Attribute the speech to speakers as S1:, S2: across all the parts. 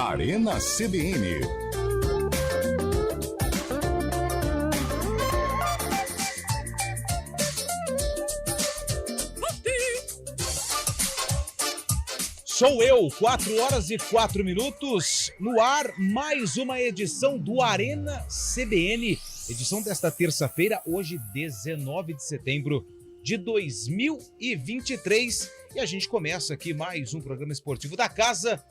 S1: Arena CBN.
S2: Sou eu, 4h04, no ar, mais uma edição do Arena CBN, edição desta terça-feira, hoje 19 de setembro de 2023, e a gente começa aqui mais um programa esportivo da casa,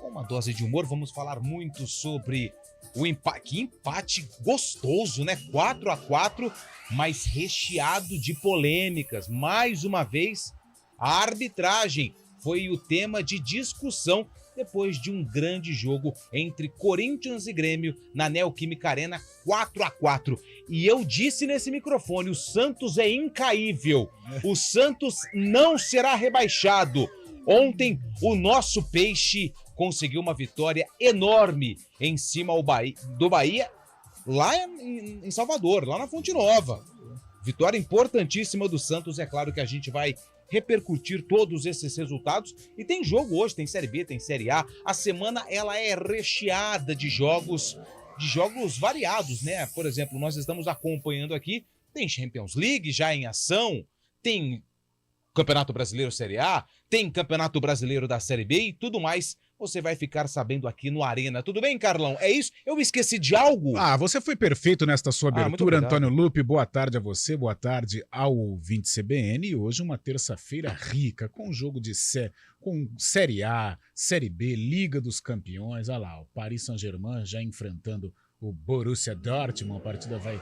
S2: com uma dose de humor. Vamos falar muito sobre o empate, que empate gostoso, né? 4-4, mas recheado de polêmicas. Mais uma vez, a arbitragem foi o tema de discussão depois de um grande jogo entre Corinthians e Grêmio na Neoquímica Arena, 4-4. E eu disse nesse microfone, o Santos é incaível, o Santos não será rebaixado. Ontem, o nosso Peixe conseguiu uma vitória enorme em cima do Bahia, lá em Salvador, lá na Fonte Nova. Vitória importantíssima do Santos, é claro que a gente vai repercutir todos esses resultados. E tem jogo hoje, tem Série B, tem Série A. A semana, ela é recheada de jogos variados, né? Por exemplo, nós estamos acompanhando aqui, tem Champions League já em ação, tem Campeonato Brasileiro Série A, tem Campeonato Brasileiro da Série B e tudo mais. Você vai ficar sabendo aqui no Arena. Tudo bem, Carlão? É isso? Eu me esqueci de algo?
S3: Você foi perfeito nesta sua abertura, Antônio Lupe. Boa tarde a você, boa tarde ao ouvinte CBN. E hoje uma terça-feira rica, com jogo com Série A, Série B, Liga dos Campeões. Olha lá, o Paris Saint-Germain já enfrentando o Borussia Dortmund. A partida vai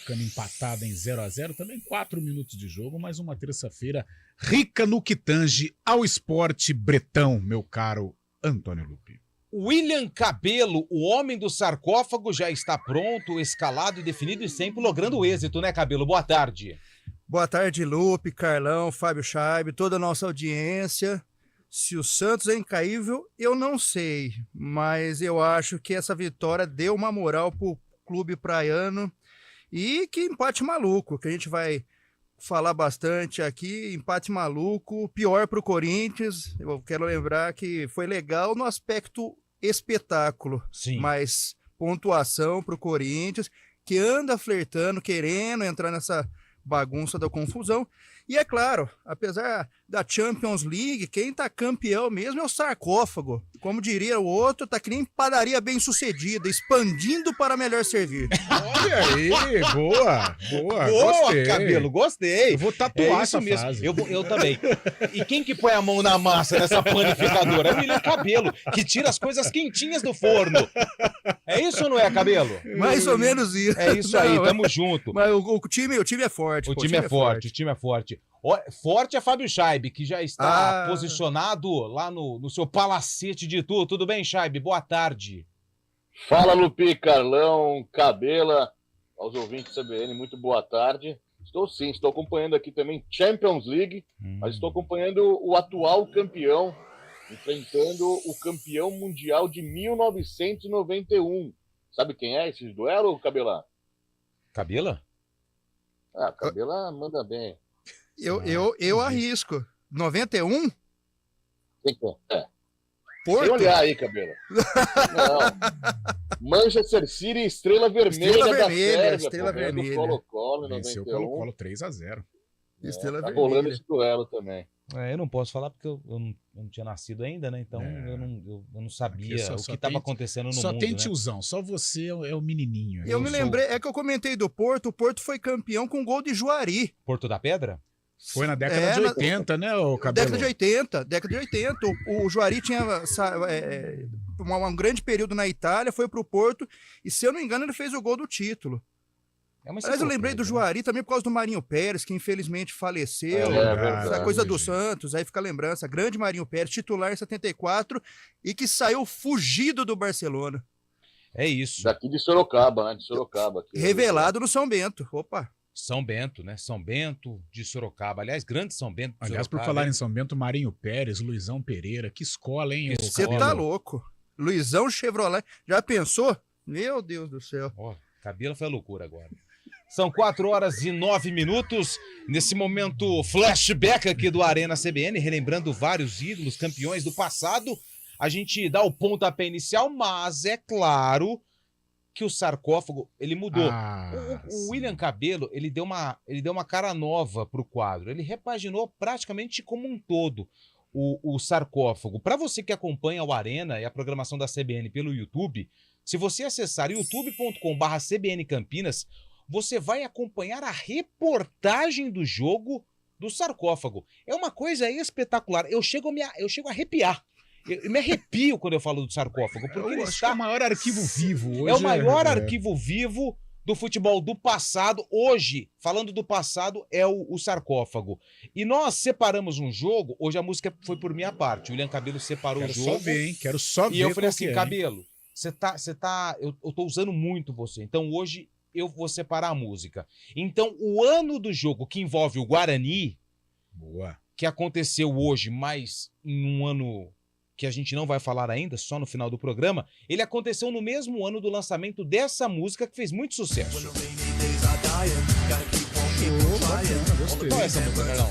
S3: ficando empatada em 0-0. Também 4 minutos de jogo, mas uma terça-feira rica no que tange ao esporte bretão, meu caro Antônio Lupe.
S2: William Cabelo, o homem do sarcófago, já está pronto, escalado e definido e sempre logrando êxito, né, Cabelo? Boa tarde.
S4: Boa tarde, Lupe, Carlão, Fábio Scheibe, toda a nossa audiência. Se o Santos é incaível, eu não sei, mas eu acho que essa vitória deu uma moral pro clube praiano. E que empate maluco, que a gente vai falar bastante aqui, empate maluco, pior para o Corinthians. Eu quero lembrar que foi legal no aspecto espetáculo,
S2: sim,
S4: mas pontuação para o Corinthians, que anda flertando, querendo entrar nessa bagunça da confusão. E é claro, apesar da Champions League, quem tá campeão mesmo é o sarcófago. Como diria o outro, tá que nem padaria bem-sucedida, expandindo para melhor servir.
S3: Olha aí, boa,
S2: gostei. Cabelo, gostei.
S3: Eu vou tatuar
S2: isso
S3: essa
S2: mesmo.
S3: frase.
S2: Eu também. E quem que põe a mão na massa nessa panificadora? É o William Cabelo, que tira as coisas quentinhas do forno. É isso ou não é, Cabelo?
S4: Mais ou menos isso.
S2: É isso aí, tamo junto.
S4: Mas o time é forte.
S2: O time é forte. Forte é Fábio Scheibe, que já está posicionado lá no seu palacete de Itu. Tudo bem, Scheibe? Boa tarde.
S5: Fala, Lupi, Carlão, Cabela, aos ouvintes da CBN, muito boa tarde. Estou acompanhando aqui também Champions League, mas estou acompanhando o atual campeão, enfrentando o campeão mundial de 1991. Sabe quem é esse duelo, Cabela?
S2: Cabela?
S5: Cabela manda bem.
S4: Eu arrisco. 91?
S5: É.
S4: Porto?
S5: Sem olhar aí, Cabela. Não. Manchester City, Estrela Vermelha da Sérvia.
S4: Estrela Vermelha.
S5: Colo-Colo,
S3: venceu o
S5: 91.
S3: Colo-Colo 3-0.
S4: Estrela
S5: Tá
S4: Vermelha.
S5: rolando esse duelo também.
S2: Eu não posso falar porque eu não tinha nascido ainda, né? Então eu não sabia o que estava acontecendo no mundo.
S3: Só tem
S2: né?
S3: Tiozão, só você é o menininho.
S4: Eu me lembrei, é que eu comentei do Porto, o Porto foi campeão com gol de Juari.
S2: Porto da Pedra?
S3: Foi na década de 80, né, o Cabelo?
S4: Década de 80. O Juari tinha um grande período na Itália, foi pro Porto, e se eu não me engano ele fez o gol do título. Mas eu lembrei do Juari também por causa do Marinho Pérez, que infelizmente faleceu. Essa coisa do Santos, aí fica a lembrança. Grande Marinho Pérez, titular em 74 e que saiu fugido do Barcelona.
S2: É isso.
S5: Daqui de Sorocaba, né? De Sorocaba. Aqui,
S4: revelado no São Bento. Opa!
S2: São Bento, né? São Bento de Sorocaba. Aliás, grande São Bento de
S3: Aliás,
S2: Sorocaba.
S3: Por falar em São Bento, Marinho Pérez, Luizão Pereira, que escola, hein?
S4: Você tá louco. Luizão Chevrolet. Já pensou? Meu Deus do céu.
S2: Cabelo foi a loucura agora. São 4h09. Nesse momento, flashback aqui do Arena CBN, relembrando vários ídolos, campeões do passado. a gente dá o pontapé inicial, mas é claro que o sarcófago, ele mudou. O William Cabelo, ele deu uma cara nova pro quadro. Ele repaginou praticamente como um todo o sarcófago. Para você que acompanha o Arena e a programação da CBN pelo YouTube, se você acessar youtube.com/CBN Campinas, você vai acompanhar a reportagem do jogo do sarcófago. É uma coisa espetacular. Eu chego a arrepiar. Eu me arrepio quando eu falo do sarcófago, porque ele está...
S3: É o maior arquivo vivo hoje.
S2: É o maior arquivo vivo do futebol do passado. Hoje, falando do passado, é o sarcófago. E nós separamos um jogo, hoje a música foi por minha parte, o William Cabelo separou o jogo.
S3: Quero só ver, hein? Quero só ver.
S2: E eu falei assim, Cabelo, eu tô usando muito você, então hoje eu vou separar a música. Então, o ano do jogo que envolve o Guarani,
S3: boa,
S2: que aconteceu hoje, mas em um ano que a gente não vai falar ainda, só no final do programa, ele aconteceu no mesmo ano do lançamento dessa música que fez muito sucesso. Qual é essa música, Carlão?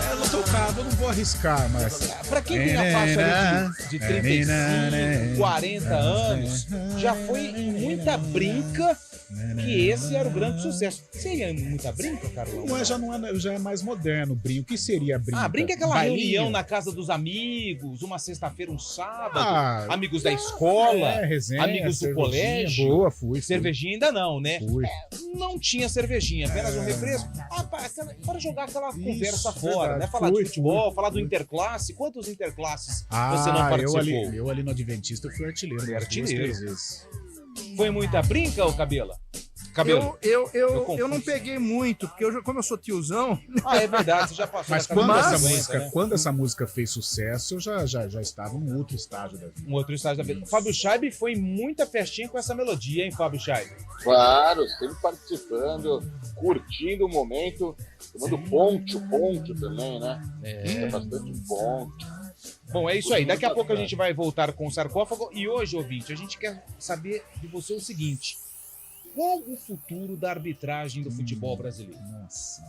S3: Ela tocava, eu não vou arriscar, mas...
S2: Pra quem tem a faixa de 35, 40 anos, já foi em muita brinca que esse era o grande sucesso. Seria muita brinca, Carlão?
S3: Já é mais moderno, brinco. O que seria brinca?
S2: Brinca é aquela reunião na casa dos amigos, uma sexta-feira, um sábado, amigos da escola,
S3: resenha,
S2: amigos do colégio.
S3: Boa, fui.
S2: Cervejinha ainda não, né?
S3: Fui.
S2: Não tinha cervejinha, apenas um refresco. Para jogar aquela conversa fora, né? Falar de futebol, falar do Interclasse. Quantos Interclasses você não participou?
S3: Eu ali no Adventista fui artilheiro.
S2: Foi artilheiro.
S3: 2, 3 vezes.
S2: Foi muita brinca, ô Cabelo?
S4: Eu não peguei muito, porque como eu sou tiozão...
S2: É verdade, você já passou.
S3: Mas quando essa música fez sucesso, eu já estava num outro estágio da vida.
S2: Um outro estágio da vida. O Fábio Scheib foi muita festinha com essa melodia, hein, Fábio Scheib?
S5: Claro, sempre participando, curtindo o momento, tomando ponte também, né? É bastante ponte.
S2: Bom, é isso aí. Daqui a pouco a gente vai voltar com o sarcófago. E hoje, ouvinte, a gente quer saber de você o seguinte: qual o futuro da arbitragem do futebol brasileiro?
S3: Nossa.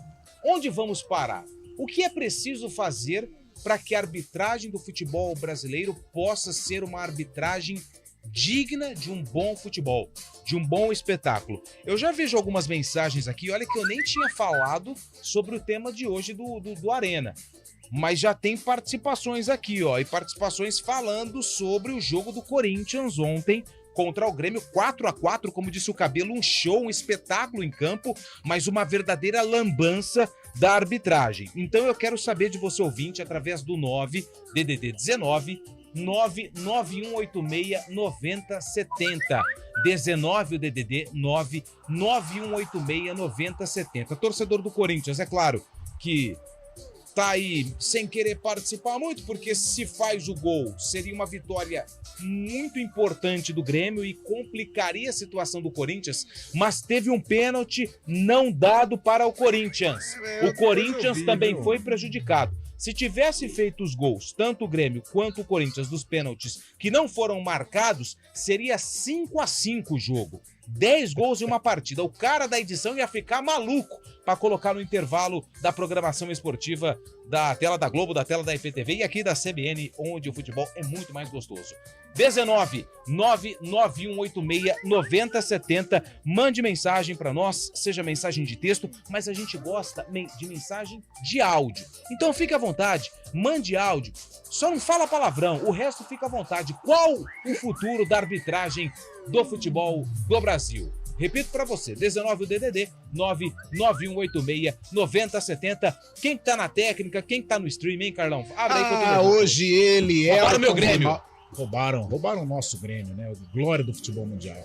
S2: Onde vamos parar? O que é preciso fazer para que a arbitragem do futebol brasileiro possa ser uma arbitragem digna de um bom futebol, de um bom espetáculo? Eu já vejo algumas mensagens aqui, olha que eu nem tinha falado sobre o tema de hoje do Arena. Mas já tem participações aqui, e participações falando sobre o jogo do Corinthians ontem contra o Grêmio, 4-4, como disse o Cabelo, um show, um espetáculo em campo, mas uma verdadeira lambança da arbitragem. Então eu quero saber de você, ouvinte, através do 9-DDD 19 99186-9070. 19 o DDD 99186-9070. Torcedor do Corinthians, é claro que tá aí sem querer participar muito, porque se faz o gol, seria uma vitória muito importante do Grêmio e complicaria a situação do Corinthians, mas teve um pênalti não dado para o Corinthians. O Corinthians também foi prejudicado. Se tivesse feito os gols, tanto o Grêmio quanto o Corinthians, dos pênaltis que não foram marcados, seria 5-5 o jogo. 10 gols em uma partida. O cara da edição ia ficar maluco para colocar no intervalo da programação esportiva da tela da Globo, da tela da IPTV e aqui da CBN, onde o futebol é muito mais gostoso. 19 99186-9070. Mande mensagem para nós, seja mensagem de texto, mas a gente gosta de mensagem de áudio. Então fique à vontade, mande áudio. Só não fala palavrão, o resto fica à vontade. Qual o futuro da arbitragem do futebol do Brasil? Repito para você, 19 o DDD 99186-9070. Quem tá na técnica, quem tá no stream, hein, Carlão? Abre aí,
S3: hoje ele é
S2: o meu Grêmio.
S3: Roubaram o nosso Grêmio, né? O glória do futebol mundial.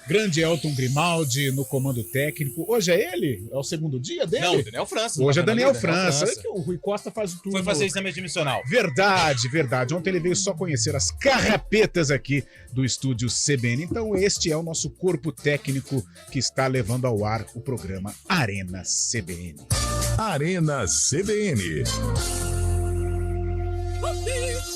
S3: Grande Elton Grimaldi no comando técnico. Hoje é ele? É o segundo dia dele?
S2: Não, o Daniel França.
S3: Hoje é Daniel França. É que o Rui Costa faz o turno.
S2: Foi fazer exame admissional.
S3: Verdade. Ontem ele veio só conhecer as carrapetas aqui do estúdio CBN. Então este é o nosso corpo técnico que está levando ao ar o programa Arena CBN.
S1: Arena CBN.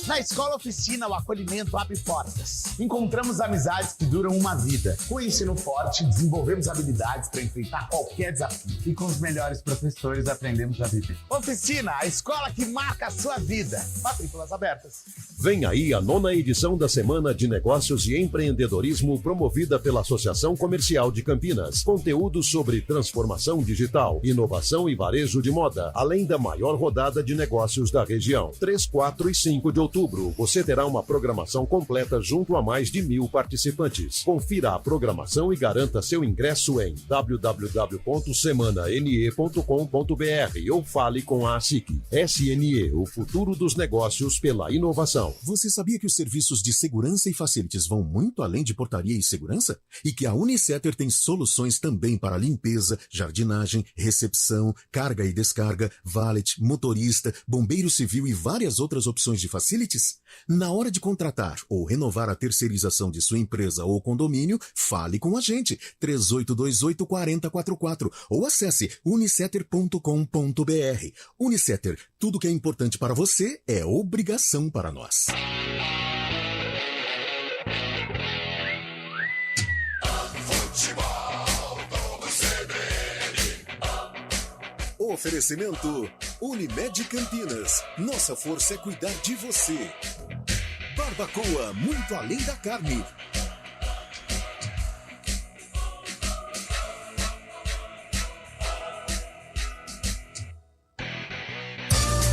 S6: Na Escola Oficina, o acolhimento abre portas. Encontramos amizades que duram uma vida. Com o ensino forte, desenvolvemos habilidades para enfrentar qualquer desafio. E com os melhores professores, aprendemos a viver. Oficina, a escola que marca a sua vida. Matrículas abertas.
S7: Vem aí a 9ª edição da Semana de Negócios e Empreendedorismo promovida pela Associação Comercial de Campinas. Conteúdos sobre transformação digital, inovação e varejo de moda, além da maior rodada de negócios da região. 3, 4 e 5 de outubro, você terá uma programação completa junto a mais de 1.000 participantes. Confira a programação e garanta seu ingresso em www.semanane.com.br ou fale com a ASIC. SNE, o futuro dos negócios pela inovação.
S8: Você sabia que os serviços de segurança e facilities vão muito além de portaria e segurança? E que a Unicetter tem soluções também para limpeza, jardinagem, recepção, carga e descarga, valet, motorista, bombeiro civil e várias outras opções de facilities? Na hora de contratar ou renovar a terceirização de sua empresa ou condomínio, fale com a gente, 3828-4044 ou acesse unicetter.com.br. Unicetter, tudo que é importante para você é obrigação para nós. Oferecimento Unimed Campinas. Nossa força é cuidar de você. Barbacoa, muito além da carne.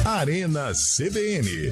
S1: Arena CBN.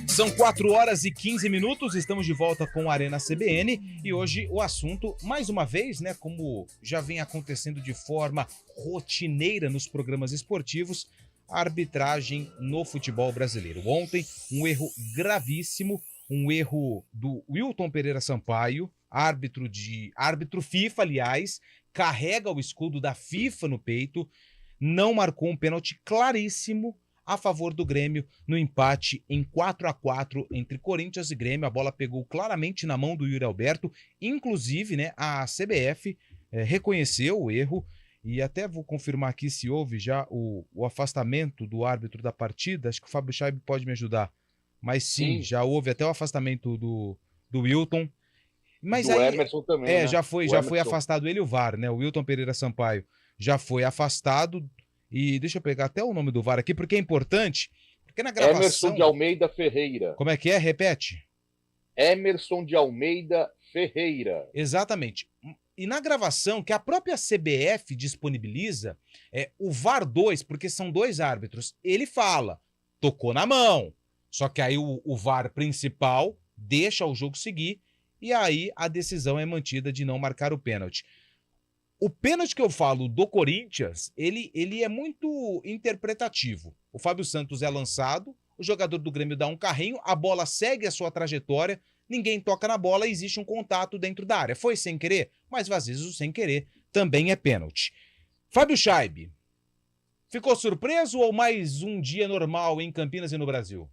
S2: São 4h15, estamos de volta com a Arena CBN e hoje o assunto, mais uma vez, né, como já vem acontecendo de forma rotineira nos programas esportivos, a arbitragem no futebol brasileiro. Ontem, um erro gravíssimo, um erro do Wilton Pereira Sampaio, árbitro FIFA, aliás, carrega o escudo da FIFA no peito, não marcou um pênalti claríssimo a favor do Grêmio no empate em 4-4 entre Corinthians e Grêmio. A bola pegou claramente na mão do Yuri Alberto, inclusive, né, a CBF reconheceu o erro e até vou confirmar aqui se houve já o afastamento do árbitro da partida. Acho que o Fábio Chaib pode me ajudar, mas sim, já houve até o afastamento do Wilton. Mas
S5: do
S2: aí,
S5: Emerson também, né?
S2: já foi afastado ele e o VAR, né? O Wilton Pereira Sampaio já foi afastado. E deixa eu pegar até o nome do VAR aqui, porque é importante, porque na gravação...
S5: Emerson de Almeida Ferreira.
S2: Como é que é? Repete.
S5: Emerson de Almeida Ferreira.
S2: Exatamente. E na gravação, que a própria CBF disponibiliza, o VAR 2, porque são dois árbitros, ele fala, tocou na mão. Só que aí o VAR principal deixa o jogo seguir e aí a decisão é mantida de não marcar o pênalti. O pênalti que eu falo do Corinthians, ele é muito interpretativo. O Fábio Santos é lançado, o jogador do Grêmio dá um carrinho, a bola segue a sua trajetória, ninguém toca na bola, existe um contato dentro da área. Foi sem querer, mas às vezes o sem querer também é pênalti. Fábio Chaib, ficou surpreso ou mais um dia normal em Campinas e no Brasil?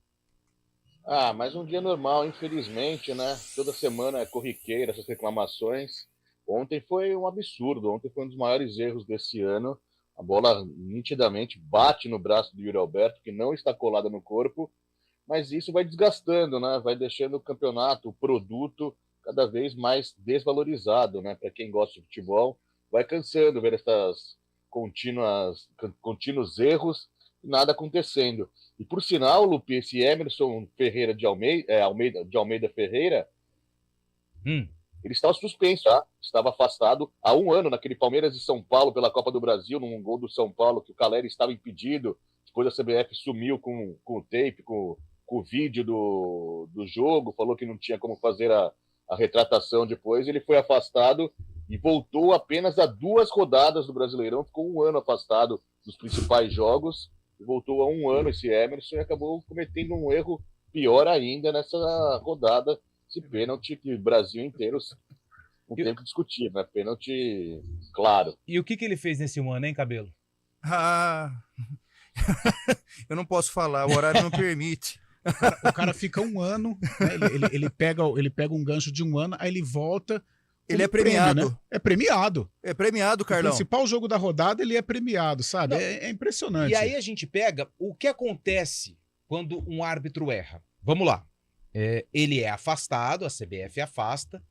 S5: Mais um dia normal, infelizmente, né? Toda semana é corriqueira essas reclamações. Ontem foi um absurdo, ontem foi um dos maiores erros desse ano. A bola nitidamente bate no braço do Yuri Alberto, que não está colada no corpo, mas isso vai desgastando, né? Vai deixando o campeonato, o produto, cada vez mais desvalorizado, né? Para quem gosta de futebol, vai cansando ver essas contínuos erros e nada acontecendo. E por sinal, Lupi, esse Emerson Ferreira de Almeida Ferreira, ele estava suspenso, tá? Estava afastado há um ano naquele Palmeiras e São Paulo pela Copa do Brasil, num gol do São Paulo que o Caleri estava impedido. Depois a CBF sumiu com o tape, com o vídeo do jogo, falou que não tinha como fazer a retratação depois. Ele foi afastado e voltou apenas a 2 rodadas do Brasileirão. Ficou um ano afastado dos principais jogos. E voltou há um ano esse Emerson e acabou cometendo um erro pior ainda nessa rodada. Esse pênalti que o Brasil inteiro não tem que discutir, né? Pênalti claro.
S2: E o que ele fez nesse um ano, hein, Cabelo?
S4: Eu não posso falar, o horário não permite.
S3: O cara fica um ano, né? ele pega um gancho de um ano, aí ele volta.
S4: Ele é premiado.
S3: Prêmio, né? É premiado.
S4: É premiado, Carlão.
S3: O principal jogo da rodada, ele é premiado, sabe? É impressionante.
S2: E aí a gente pega o que acontece quando um árbitro erra. Vamos lá. ele é afastado, a CBF afasta,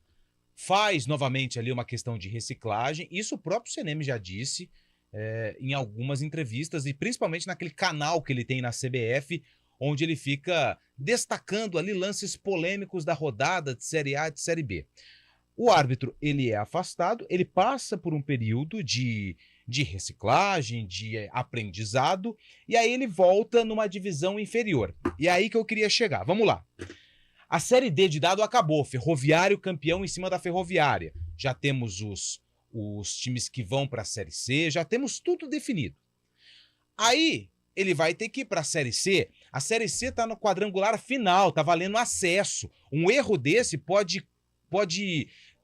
S2: faz novamente ali uma questão de reciclagem. Isso o próprio CNM já disse em algumas entrevistas, e principalmente naquele canal que ele tem na CBF, onde ele fica destacando ali lances polêmicos da rodada de Série A e de Série B. O árbitro, ele é afastado, ele passa por um período de reciclagem, de aprendizado, e aí ele volta numa divisão inferior. E é aí que eu queria chegar. Vamos lá. A Série D de dado acabou. Ferroviário campeão em cima da Ferroviária. Já temos os times que vão para a Série C, já temos tudo definido. Aí ele vai ter que ir para a Série C. A Série C está no quadrangular final, está valendo acesso. Um erro desse pode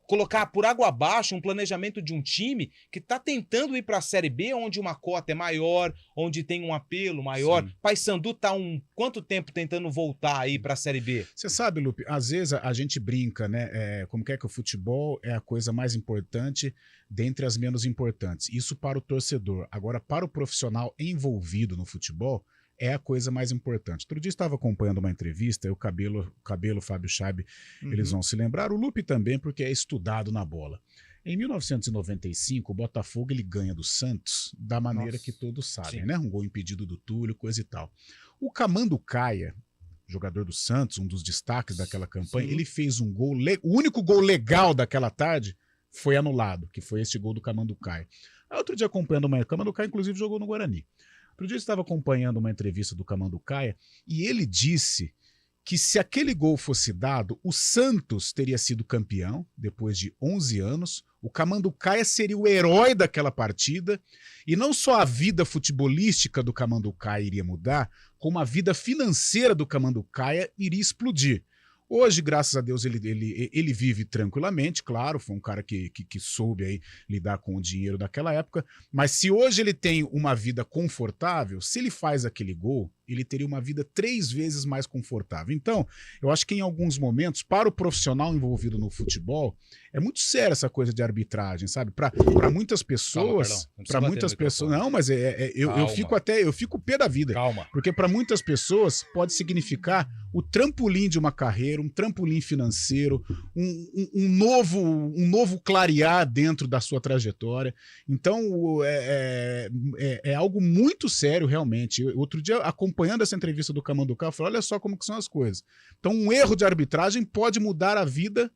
S2: colocar por água abaixo um planejamento de um time que está tentando ir para a Série B, onde uma cota é maior, onde tem um apelo maior. Sim. Paysandu está quanto tempo tentando voltar aí para a Série B?
S3: Você sabe, Lupe, às vezes a gente brinca, né? Como que é que o futebol é a coisa mais importante dentre as menos importantes. Isso para o torcedor. Agora, para o profissional envolvido no futebol, é a coisa mais importante. Outro dia estava acompanhando uma entrevista, o Cabelo, Fábio Chaib, eles vão se lembrar, o Lupe também, porque é estudado na bola. Em 1995, o Botafogo ele ganha do Santos da maneira que todos sabem, né? Um gol impedido do Túlio, coisa e tal. O Camanducaia, jogador do Santos, um dos destaques daquela campanha, ele fez um gol, o único gol legal daquela tarde foi anulado, que foi esse gol do Camanducaia. Outro dia acompanhando o Camanducaia, inclusive jogou no Guarani. Outro dia eu estava acompanhando uma entrevista do Camanducaia e ele disse que se aquele gol fosse dado, o Santos teria sido campeão depois de 11 anos, o Camanducaia seria o herói daquela partida e não só a vida futebolística do Camanducaia iria mudar, como a vida financeira do Camanducaia iria explodir. Hoje, graças a Deus, ele vive tranquilamente, claro, foi um cara que soube aí lidar com o dinheiro daquela época, mas se hoje ele tem uma vida confortável, se ele faz aquele gol, ele teria uma vida 3 vezes mais confortável. Então, eu acho que em alguns momentos, para o profissional envolvido no futebol, é muito sério essa coisa de arbitragem, sabe? Para muitas pessoas, não, mas eu fico pé da vida.
S2: Calma.
S3: Porque para muitas pessoas pode significar o trampolim de uma carreira, um trampolim financeiro, um novo clarear dentro da sua trajetória. Então, é algo muito sério, realmente. Outro dia, acompanhando essa entrevista do Camanducaia, eu falei, olha só como que são as coisas. Então, um erro de arbitragem pode mudar a vida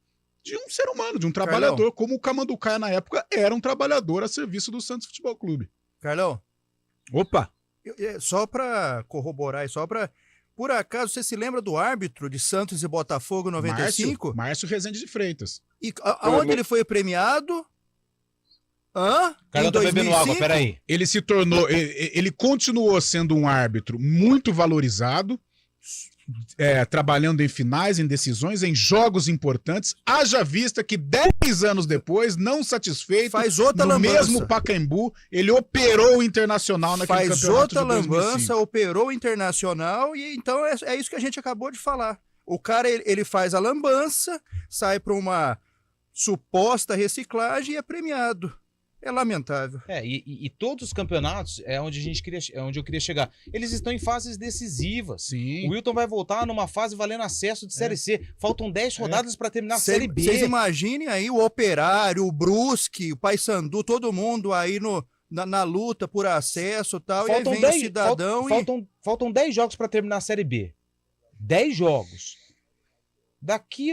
S3: de um ser humano, de um trabalhador, Carlão, como o Camanducaia, na época, era um trabalhador a serviço do Santos Futebol Clube.
S4: Carlão.
S3: Opa!
S4: Só para corroborar, por acaso, você se lembra do árbitro de Santos e Botafogo em 95?
S3: Márcio Rezende de Freitas.
S4: E aonde ele foi premiado?
S2: Cara, eu tô bebendo água, peraí.
S3: Ele se tornou, ele continuou sendo um árbitro muito valorizado, trabalhando em finais, em decisões, em jogos importantes, haja vista que 10 anos depois, não satisfeito,
S4: faz outra
S3: no
S4: lambança.
S3: Mesmo Pacaembu, ele operou o Internacional naquele campeonato de 2005.
S4: Faz outra lambança, operou o Internacional, e então é isso que a gente acabou de falar. O cara, ele faz a lambança, sai para uma suposta reciclagem e é premiado. É lamentável.
S2: E todos os campeonatos é onde eu queria chegar. Eles estão em fases decisivas.
S3: Sim.
S2: O Wilton vai voltar numa fase valendo acesso de Série C. Faltam 10 rodadas para terminar a Série B.
S4: Vocês imaginem aí o Operário, o Brusque, o Paysandu, todo mundo aí na luta por acesso e tal.
S2: Faltam
S4: e aí vem o cidadão
S2: faltam 10 jogos para terminar a Série B. 10 jogos. Daqui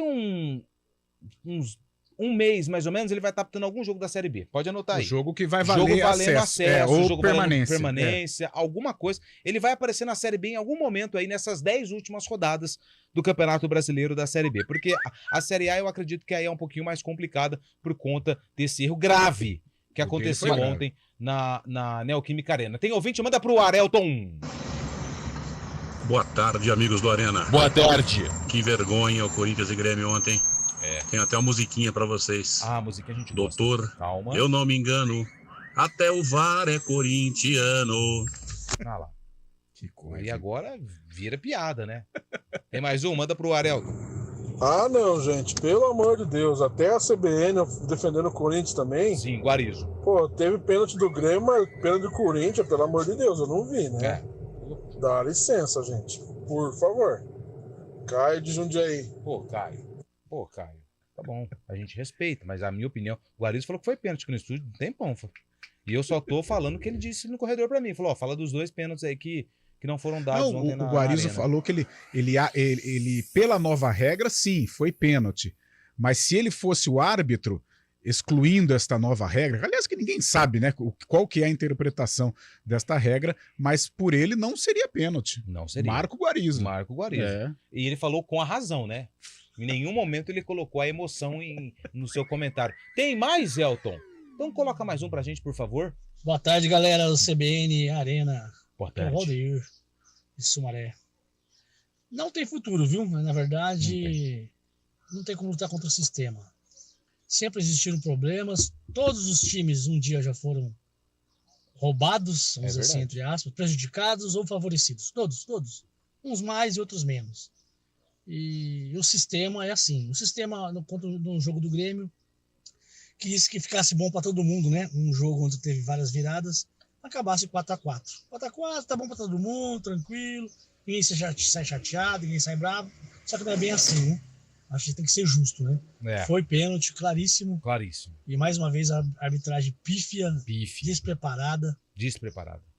S2: uns um mês, mais ou menos, ele vai estar apitando algum jogo da Série B. Pode anotar aí.
S3: O jogo que vai valer acesso, ou
S2: jogo
S3: permanência.
S2: Alguma coisa. Ele vai aparecer na Série B em algum momento aí, nessas 10 últimas rodadas do Campeonato Brasileiro da Série B. Porque a Série A eu acredito que aí é um pouquinho mais complicada por conta desse erro grave que aconteceu ontem na Neoquímica Arena. Tem ouvinte? Manda pro Arelton.
S9: Boa tarde, amigos do Arena.
S2: Boa tarde.
S9: Que vergonha o Corinthians e Grêmio ontem. Tem até uma musiquinha pra vocês.
S2: A musiquinha a gente
S9: Doutor,
S2: gosta. Calma.
S9: Eu não me engano, até o VAR é corintiano.
S2: Lá. Que coisa. E agora vira piada, né? Tem mais um? Manda pro Arelton.
S10: Não, gente, pelo amor de Deus. Até a CBN defendendo o Corinthians também.
S2: Sim, Guarizo.
S10: Pô, teve pênalti do Grêmio, mas pênalti do Corinthians, pelo amor de Deus, eu não vi, né? Dá licença, gente, por favor. Caio de Jundiaí.
S2: Pô, Caio. Tá bom, a gente respeita, mas a minha opinião... O Guarizo falou que foi pênalti aqui no estúdio, não tem pão. E eu só tô falando o que ele disse no corredor pra mim. Falou, ó, fala dos 2 pênaltis aí que não foram dados ontem na
S3: O Guarizo
S2: arena.
S3: falou que ele, pela nova regra, sim, foi pênalti. Mas se ele fosse o árbitro, excluindo esta nova regra, aliás, que ninguém sabe, né, qual que é a interpretação desta regra, mas por ele não seria pênalti.
S2: Não seria.
S3: Marco Guarizo.
S2: É. E ele falou com a razão, né? Em nenhum momento ele colocou a emoção no seu comentário. Tem mais, Elton? Então coloca mais um pra gente, por favor.
S11: Boa tarde, galera do CBN Arena.
S2: Boa tarde.
S11: Valdir de Sumaré. Não tem futuro, viu? Mas, na verdade, não tem como lutar contra o sistema. Sempre existiram problemas. Todos os times um dia já foram roubados, vamos dizer assim, entre aspas, prejudicados ou favorecidos. Todos. Uns mais e outros menos. E o sistema é assim. O sistema, no jogo do Grêmio, quis que ficasse bom para todo mundo, né? Um jogo onde teve várias viradas, acabasse 4x4. 4x4 tá bom para todo mundo, tranquilo. Ninguém sai chateado, ninguém sai bravo. Só que não é bem assim, né? Acho que tem que ser justo, né?
S2: É.
S11: Foi pênalti, claríssimo.
S2: Claríssimo.
S11: E mais uma vez a arbitragem pífia. Despreparada.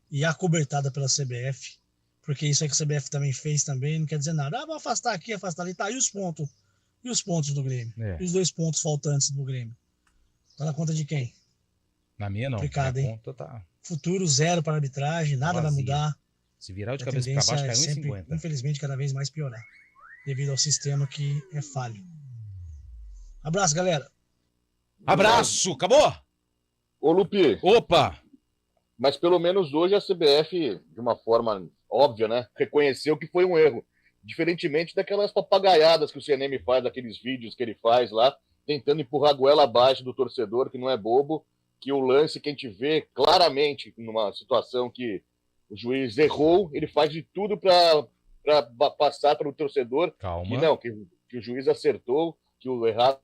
S11: E acobertada pela CBF. Porque isso aí que a CBF também fez também, não quer dizer nada. Vai afastar aqui, afastar ali. Tá, e os pontos? E os pontos do Grêmio? E os 2 pontos faltantes do Grêmio? Tá na conta de quem?
S2: Na minha não.
S11: Complicado, hein?
S2: Conta tá...
S11: Futuro 0 para a arbitragem, nada vai mudar.
S2: Se virar de cabeça para baixo, cai 1,50.
S11: Infelizmente, cada vez mais piorar. Devido ao sistema que é falho. Abraço, galera.
S2: Abraço, acabou?
S5: Ô, Lupi.
S2: Opa!
S5: Mas pelo menos hoje a CBF, de uma forma óbvia, né, reconheceu que foi um erro. Diferentemente daquelas papagaiadas que o CNM faz, daqueles vídeos que ele faz lá, tentando empurrar a goela abaixo do torcedor, que não é bobo, que o lance que a gente vê claramente numa situação que o juiz errou, ele faz de tudo para passar para o torcedor.
S2: Calma.
S5: Que não, que o juiz acertou, que o errado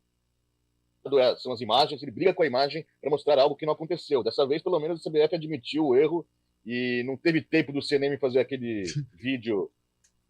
S5: são as imagens, ele briga com a imagem para mostrar algo que não aconteceu. Dessa vez, pelo menos, a CBF admitiu o erro e não teve tempo do CNM fazer aquele vídeo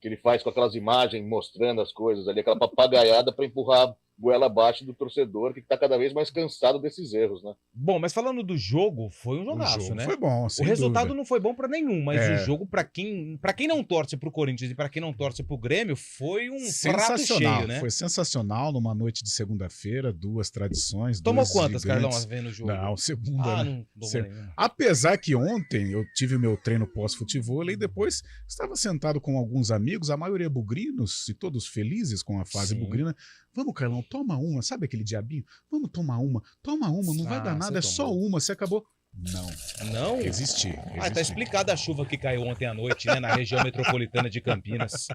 S5: que ele faz com aquelas imagens mostrando as coisas ali, aquela papagaiada para empurrar goela abaixo do torcedor, que está cada vez mais cansado desses erros, né?
S2: Bom, mas falando do jogo, foi um jogaço, né?
S3: Foi bom,
S2: o resultado não foi bom para nenhum, mas o jogo, para quem não torce pro Corinthians e para quem não torce pro Grêmio, foi um prato cheio, né?
S3: Foi sensacional numa noite de segunda-feira, 2 tradições.
S2: Tomou quantas,
S3: gigantes.
S2: Carlão, vendo o jogo?
S3: Não, segunda.
S2: Não tomou
S3: Apesar que ontem eu tive o meu treino pós-futebol e depois estava sentado com alguns amigos, a maioria bugrinos e todos felizes com a fase bugrina. Vamos, Carlão, toma uma. Sabe aquele diabinho? Vamos tomar uma. Toma uma, não vai dar nada, é só uma. Você acabou. Não. Resisti.
S2: Tá explicada a chuva que caiu ontem à noite, né, na região metropolitana de Campinas.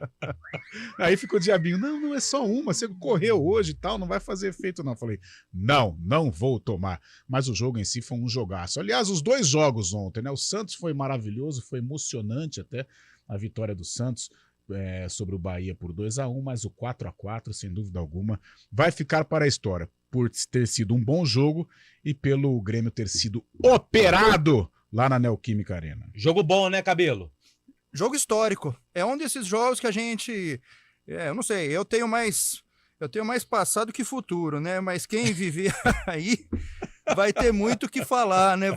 S3: Aí ficou o diabinho, não é só uma, você correu hoje e tal, não vai fazer efeito não. Falei, não vou tomar. Mas o jogo em si foi um jogaço. Aliás, os 2 jogos ontem, né, o Santos foi maravilhoso, foi emocionante até a vitória do Santos sobre o Bahia por 2-1, mas o 4-4, sem dúvida alguma, vai ficar para a história. Por ter sido um bom jogo e pelo Grêmio ter sido operado lá na Neoquímica Arena.
S2: Jogo bom, né, Cabelo?
S4: Jogo histórico. É um desses jogos que a gente... eu não sei, eu tenho mais passado que futuro, né? Mas quem viver aí vai ter muito o que falar, né?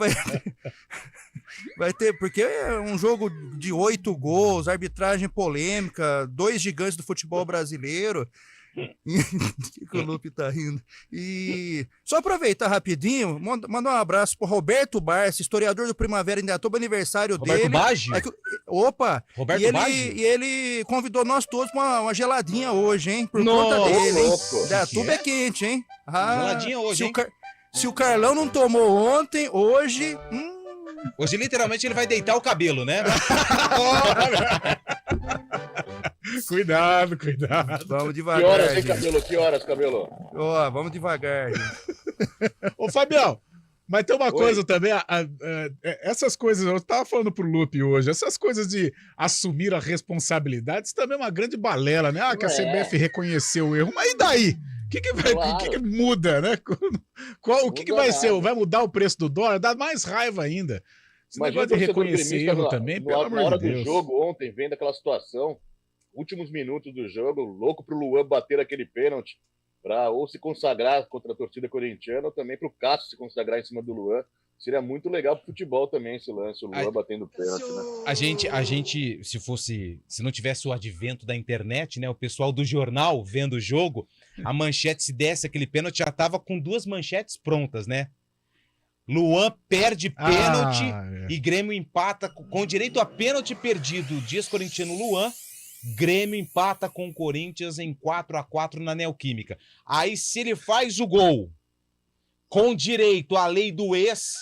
S4: Vai ter, porque é um jogo de 8 gols, arbitragem polêmica, 2 gigantes do futebol brasileiro. Que o Lupe tá rindo. E só aproveitar rapidinho, mandar um abraço pro Roberto Barça, historiador do Primavera Indaiatuba, aniversário dele.
S2: Roberto
S4: e ele convidou nós todos pra uma geladinha hoje, hein? Por conta dele, hein? Indaiatuba é quente, hein?
S2: Geladinha hoje, hein?
S4: Se o Carlão não tomou ontem, hoje...
S2: Hoje, literalmente, ele vai deitar o cabelo, né?
S3: Cuidado.
S4: Vamos devagar.
S5: Que horas, hein, Cabelo? Que horas, Cabelo?
S4: Vamos devagar, gente.
S3: Ô, Fabião, mas tem uma coisa também, essas coisas, eu tava falando pro Lupe hoje, essas coisas de assumir a responsabilidade, isso também é uma grande balela, né? Que a CBF reconheceu o erro, mas e daí? O que muda, né? O que vai ser? Vai mudar o preço do dólar? Dá mais raiva ainda. Esse negócio de reconhecer erro também, pelo amor de Deus.
S5: Na hora do jogo, ontem, vendo aquela situação, últimos minutos do jogo, louco pro Luan bater aquele pênalti, para ou se consagrar contra a torcida corintiana, ou também pro Cássio se consagrar em cima do Luan. Seria muito legal pro futebol também esse lance, o Luan batendo pênalti, né?
S2: A gente, se não tivesse o advento da internet, né, o pessoal do jornal vendo o jogo, a manchete, se desse aquele pênalti, já tava com 2 manchetes prontas, né? Luan perde pênalti e Grêmio empata com direito a pênalti perdido. Dias corintiano Luan, Grêmio empata com o Corinthians em 4-4 na Neoquímica. Aí se ele faz o gol com direito à lei do ex,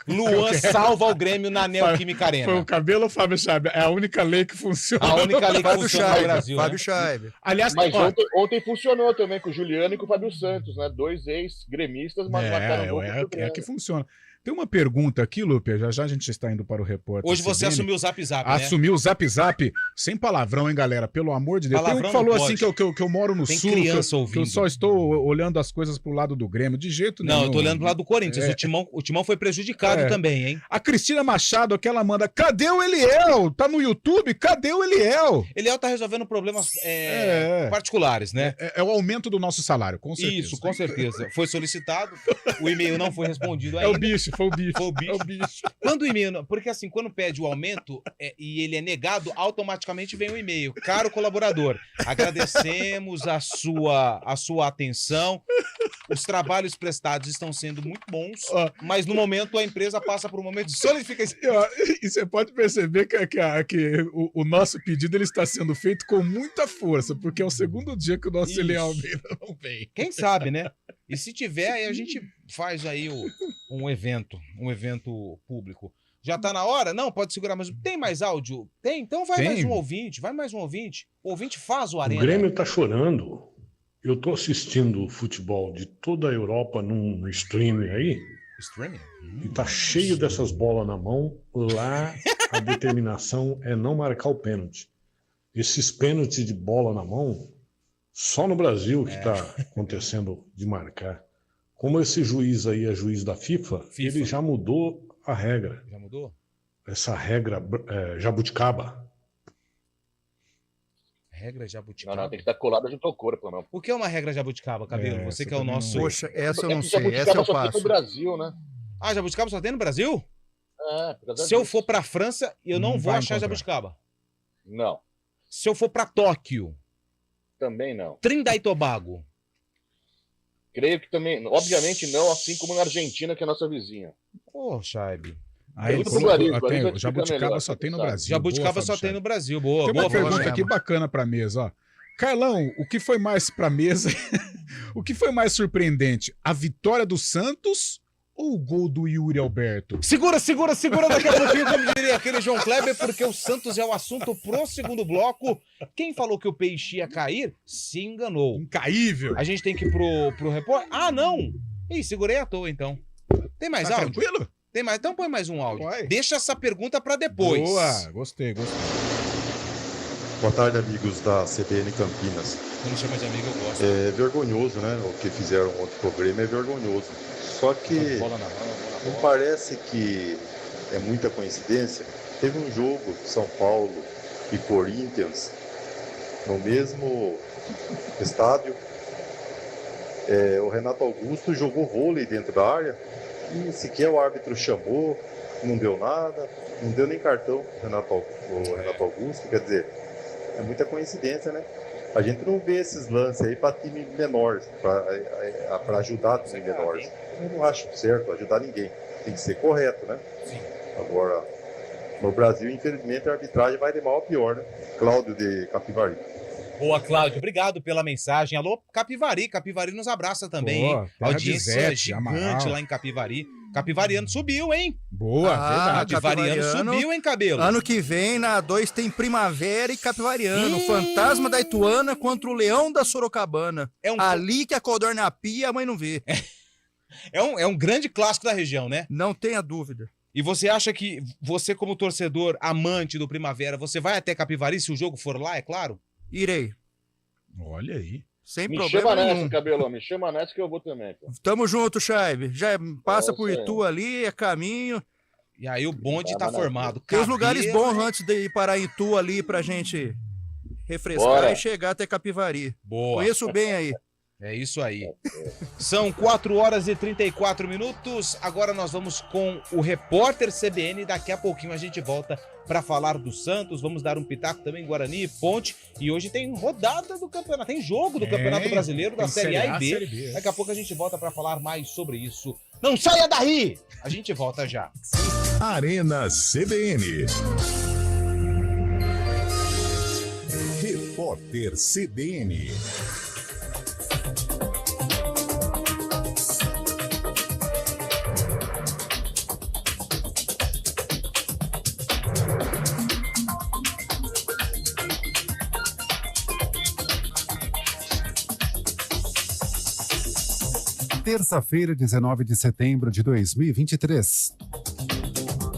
S2: Luan salva o Grêmio na Neoquímica Arena.
S3: Foi o Cabelo ou o Fábio Chaib? É a única lei que funciona.
S2: A única lei que funciona no Brasil.
S4: Fábio Chaib.
S3: Aliás,
S5: mas ontem funcionou também com o Juliano e com o Fábio Santos, né? 2 ex-gremistas, mas marcaram gol.
S3: É que funciona. Tem uma pergunta aqui, Lupe, já a gente está indo para o repórter.
S2: Hoje você assumiu o Zap Zap, né?
S3: Assumiu o Zap Zap, sem palavrão, hein, galera? Pelo amor de Deus.
S2: Palavrão
S3: tem um que falou
S2: assim
S3: que eu moro no
S2: Tem
S3: sul,
S2: criança ouvindo.
S3: que eu só estou olhando as coisas pro lado do Grêmio, de jeito nenhum.
S2: Não, eu tô olhando pro lado do Corinthians, o Timão foi prejudicado também, hein?
S3: A Cristina Machado, que ela manda, cadê o Eliel? Tá no YouTube? Cadê o Eliel?
S2: Eliel tá resolvendo problemas particulares, né?
S3: É o aumento do nosso salário, com certeza.
S2: Isso, com certeza. Foi solicitado, o e-mail não foi respondido ainda.
S3: Foi o bicho.
S2: É o bicho. Quando o e-mail, porque assim, quando pede o aumento e ele é negado, automaticamente vem o e-mail. Caro colaborador, agradecemos a sua atenção. Os trabalhos prestados estão sendo muito bons, mas no momento a empresa passa por um momento de solidificação.
S3: E você pode perceber que o nosso pedido ele está sendo feito com muita força, porque é o segundo dia que o nosso Eliel Almeida não vem.
S2: Quem sabe, né? E se tiver, aí a gente faz aí um evento público. Já tá na hora? Não, pode segurar, mas tem mais áudio? Tem? Então vai mais um ouvinte. O ouvinte faz o Arena.
S12: O Grêmio tá chorando. Eu tô assistindo futebol de toda a Europa no streaming aí.
S2: Streaming?
S12: E tá cheio dessas bolas na mão. Lá a determinação é não marcar o pênalti. Esses pênaltis de bola na mão, só no Brasil que tá acontecendo de marcar. Como esse juiz aí é juiz da FIFA, ele já mudou a regra.
S2: Já mudou?
S12: Essa regra jabuticaba.
S2: Regra jabuticaba?
S5: Não, tem que estar colada junto ao corpo, não.
S2: O que é uma regra jabuticaba, Cabelo? Você que é o nosso...
S4: Poxa, essa eu não sei,
S5: jabuticaba
S4: essa eu
S5: só
S4: passo.
S5: tem no Brasil, né?
S2: Ah, jabuticaba só tem no Brasil?
S5: É,
S2: Se eu for pra França, eu não vou achar jabuticaba.
S5: Não.
S2: Se eu for pra Tóquio...
S5: Também não.
S2: Trinidad e Tobago.
S5: Creio que também, obviamente não, assim como na Argentina, que é a nossa vizinha.
S2: Chaib.
S3: O jabuticaba só tem no Brasil.
S2: Jabuticaba só tem no Brasil. Boa,
S3: tem uma pergunta aqui bacana pra mesa, ó. Carlão, o que foi mais pra mesa? O que foi mais surpreendente? A vitória do Santos ou o gol do Yuri Alberto?
S2: Segura daqui a pouquinho, como diria aquele João Kleber, porque o Santos é o assunto pro segundo bloco. Quem falou que o peixe ia cair, se enganou.
S3: Incaível.
S2: A gente tem que ir pro repórter? Ah, não! Ih, segurei à toa, então. Tem mais áudio?
S3: Tranquilo?
S2: Tem mais? Então põe mais um áudio. Deixa essa pergunta pra depois.
S3: Boa, gostei.
S13: Boa tarde, amigos da CBN Campinas.
S2: Quando chama de amigo, eu gosto.
S13: É vergonhoso, né? O que fizeram ontem pro Grêmio é vergonhoso. Só que não parece que é muita coincidência. Teve um jogo São Paulo e Corinthians no mesmo estádio. O Renato Augusto jogou vôlei dentro da área e sequer o árbitro chamou, não deu nada, não deu nem cartão o Renato Augusto. Quer dizer, é muita coincidência, né? A gente não vê esses lances aí para time menores, para ajudar time menores. Eu não acho certo ajudar ninguém. Tem que ser correto, né?
S2: Sim.
S13: Agora, no Brasil, infelizmente, a arbitragem vai de mal a pior, né? Cláudio de Capivari.
S2: Boa, Cláudio. Obrigado pela mensagem. Alô, Capivari. Capivari nos abraça também, hein? Audiência gigante lá em Capivari. Capivariano subiu, hein?
S3: Boa, verdade.
S2: Capivariano subiu, hein, Cabelo?
S4: Ano que vem, na 2 tem Primavera e Capivariano. Fantasma da Ituana contra o Leão da Sorocabana. Ali que a codorna pia, a mãe não vê.
S2: É um grande clássico da região, né?
S4: Não tenha dúvida.
S2: E você acha que você, como torcedor amante do Primavera, você vai até Capivari se o jogo for lá, é claro?
S4: Irei.
S3: Olha aí.
S4: Sem
S5: me
S4: problema
S5: chama
S4: nenhum.
S5: nessa, Cabelão. Me chama nessa que eu vou também. Pô.
S4: Tamo junto, Chaib. Já passa por Itu ali, é caminho.
S2: E aí o bonde tá formado.
S4: Tem os lugares bons antes de ir para Itu ali pra gente refrescar
S5: Bora.
S4: e chegar até Capivari.
S2: Boa.
S4: Conheço bem aí.
S2: É isso aí. São 4 horas e 34 minutos. Agora nós vamos com o repórter CBN. Daqui a pouquinho a gente volta para falar do Santos. Vamos dar um pitaco também em Guarani, Ponte. E hoje tem rodada do campeonato. Tem jogo do Campeonato Brasileiro da Série A e B.
S3: Série B.
S2: Daqui a pouco a gente volta para falar mais sobre isso. Não saia daí! A gente volta já.
S1: Arena CBN. Repórter CBN.
S14: Terça-feira, 19 de setembro de 2023.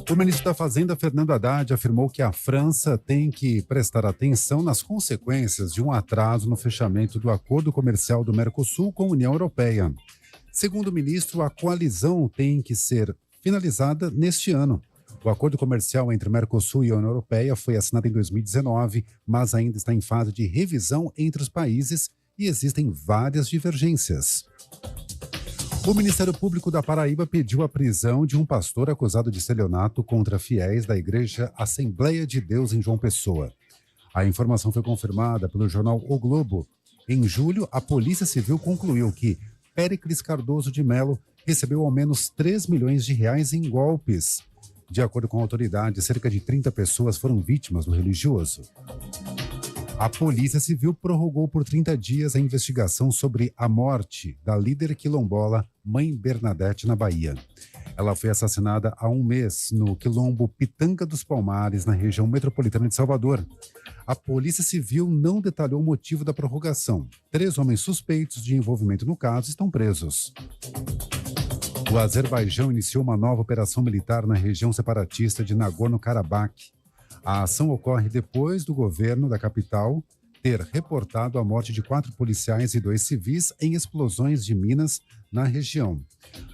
S14: O ministro da Fazenda, Fernando Haddad, afirmou que a França tem que prestar atenção nas consequências de um atraso no fechamento do acordo comercial do Mercosul com a União Europeia. Segundo o ministro, a coalizão tem que ser finalizada neste ano. O acordo comercial entre Mercosul e a União Europeia foi assinado em 2019, mas ainda está em fase de revisão entre os países e existem várias divergências. O Ministério Público da Paraíba pediu a prisão de um pastor acusado de estelionato contra fiéis da Igreja Assembleia de Deus em João Pessoa. A informação foi confirmada pelo jornal O Globo. Em julho, a Polícia Civil concluiu que Péricles Cardoso de Melo recebeu ao menos 3 milhões de reais em golpes. De acordo com a autoridade, cerca de 30 pessoas foram vítimas do religioso. A Polícia Civil prorrogou por 30 dias a investigação sobre a morte da líder quilombola Mãe Bernadette, na Bahia. Ela foi assassinada há um mês no quilombo Pitanga dos Palmares, na região metropolitana de Salvador. A Polícia Civil não detalhou o motivo da prorrogação. 3 homens suspeitos de envolvimento no caso estão presos. O Azerbaijão iniciou uma nova operação militar na região separatista de Nagorno-Karabakh. A ação ocorre depois do governo da capital ter reportado a morte de 4 policiais e 2 civis em explosões de minas na região.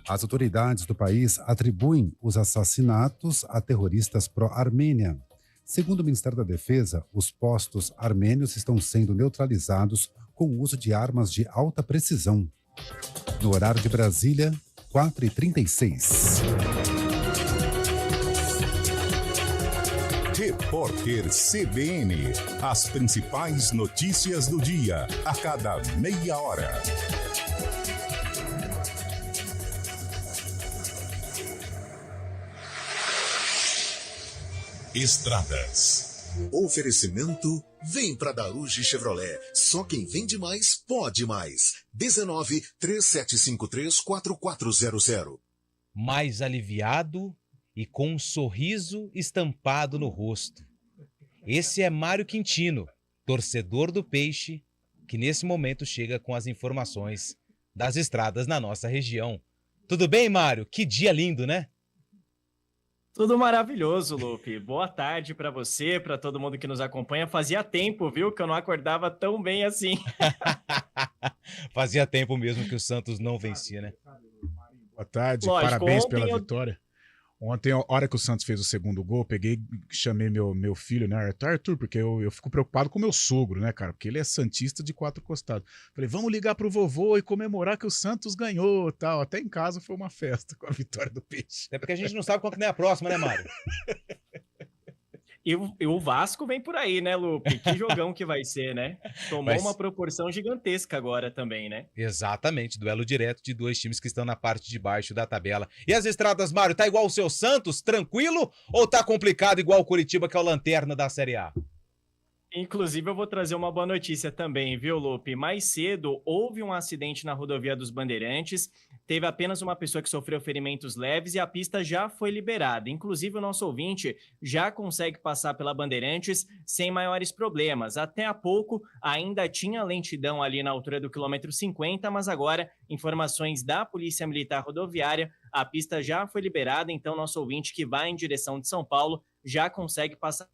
S14: As autoridades do país atribuem os assassinatos a terroristas pró-Armênia. Segundo o Ministério da Defesa, os postos armênios estão sendo neutralizados com o uso de armas de alta precisão. No horário de Brasília, 4h36.
S1: Repórter CBN. As principais notícias do dia, a cada meia hora. Estradas.
S8: Oferecimento: vem pra Daruge Chevrolet. Só quem vende mais, pode mais. 19-3753-4400.
S2: Mais aliviado e com um sorriso estampado no rosto. Esse é Mário Quintino, torcedor do Peixe, que nesse momento chega com as informações das estradas na nossa região. Tudo bem, Mário? Que dia lindo, né?
S15: Tudo maravilhoso, Lupe. Boa tarde para você, para todo mundo que nos acompanha. Fazia tempo, viu, que eu não acordava tão bem assim.
S2: Fazia tempo mesmo que o Santos não vencia, né?
S3: Boa tarde,
S15: Lógico,
S3: parabéns pela vitória. Ontem, a hora que o Santos fez o segundo gol, peguei, chamei meu filho, né, Arthur, porque eu fico preocupado com o meu sogro, né, cara, porque ele é santista de 4 costados. Falei, vamos ligar pro vovô e comemorar que o Santos ganhou, tal. Até em casa foi uma festa com a vitória do Peixe.
S2: Até porque a gente não sabe qual que é a próxima, né, Mário?
S15: E o Vasco vem por aí, né, Lupe? Que jogão que vai ser, né? Tomou uma proporção gigantesca agora também, né?
S2: Exatamente, duelo direto de 2 times que estão na parte de baixo da tabela. E as estradas, Mário, tá igual o seu Santos, tranquilo? Ou tá complicado igual o Curitiba, que é o lanterna da Série A?
S15: Inclusive, eu vou trazer uma boa notícia também, viu, Lupe? Mais cedo, houve um acidente na rodovia dos Bandeirantes, teve apenas uma pessoa que sofreu ferimentos leves e a pista já foi liberada. Inclusive, o nosso ouvinte já consegue passar pela Bandeirantes sem maiores problemas. Até há pouco, ainda tinha lentidão ali na altura do quilômetro 50, mas agora, informações da Polícia Militar Rodoviária, a pista já foi liberada, então nosso ouvinte que vai em direção de São Paulo já consegue passar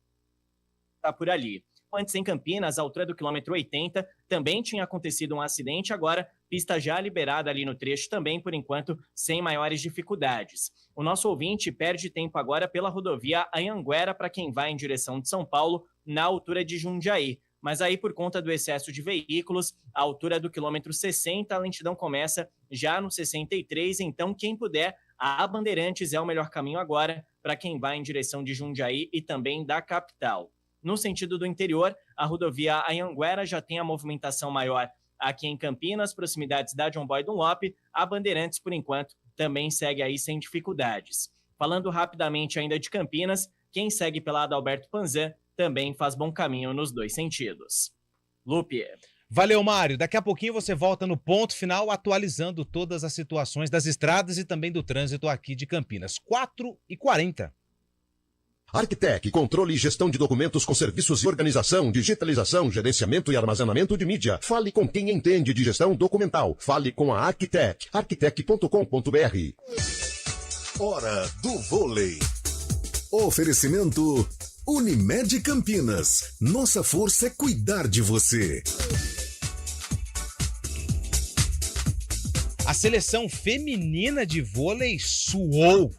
S15: por ali. Antes, em Campinas, à altura do quilômetro 80, também tinha acontecido um acidente, agora pista já liberada ali no trecho, também, por enquanto, sem maiores dificuldades. O nosso ouvinte perde tempo agora pela rodovia Anhanguera para quem vai em direção de São Paulo, na altura de Jundiaí. mas aí por conta do excesso de veículos, a altura do quilômetro 60, a lentidão começa já no 63, então quem puder, a Bandeirantes é o melhor caminho agora para quem vai em direção de Jundiaí e também da capital. No sentido do interior, a rodovia Anhanguera já tem a movimentação maior aqui em Campinas, proximidades da John Boy Dunlop. A Bandeirantes, por enquanto, também segue aí sem dificuldades. Falando rapidamente ainda de Campinas, quem segue pela Adalberto Panzan também faz bom caminho nos dois sentidos. Lupe.
S2: Valeu, Mário. Daqui a pouquinho você volta no ponto final, atualizando todas as situações das estradas e também do trânsito aqui de Campinas. 4h40.
S7: Arquitec, controle e gestão de documentos com serviços de organização, digitalização, gerenciamento e armazenamento de mídia. Fale com quem entende de gestão documental. Fale com a Arquitec. Arquitec.com.br.
S8: Hora do vôlei. Oferecimento Unimed Campinas. Nossa força é cuidar de você.
S2: A seleção feminina de vôlei suou,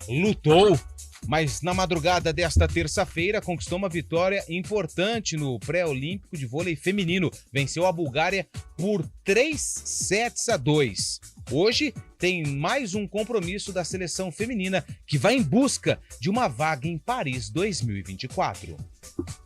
S2: lutou, mas na madrugada desta terça-feira conquistou uma vitória importante no pré-olímpico de vôlei feminino. Venceu a Bulgária por 3-2. Hoje tem mais um compromisso da seleção feminina que vai em busca de uma vaga em Paris 2024.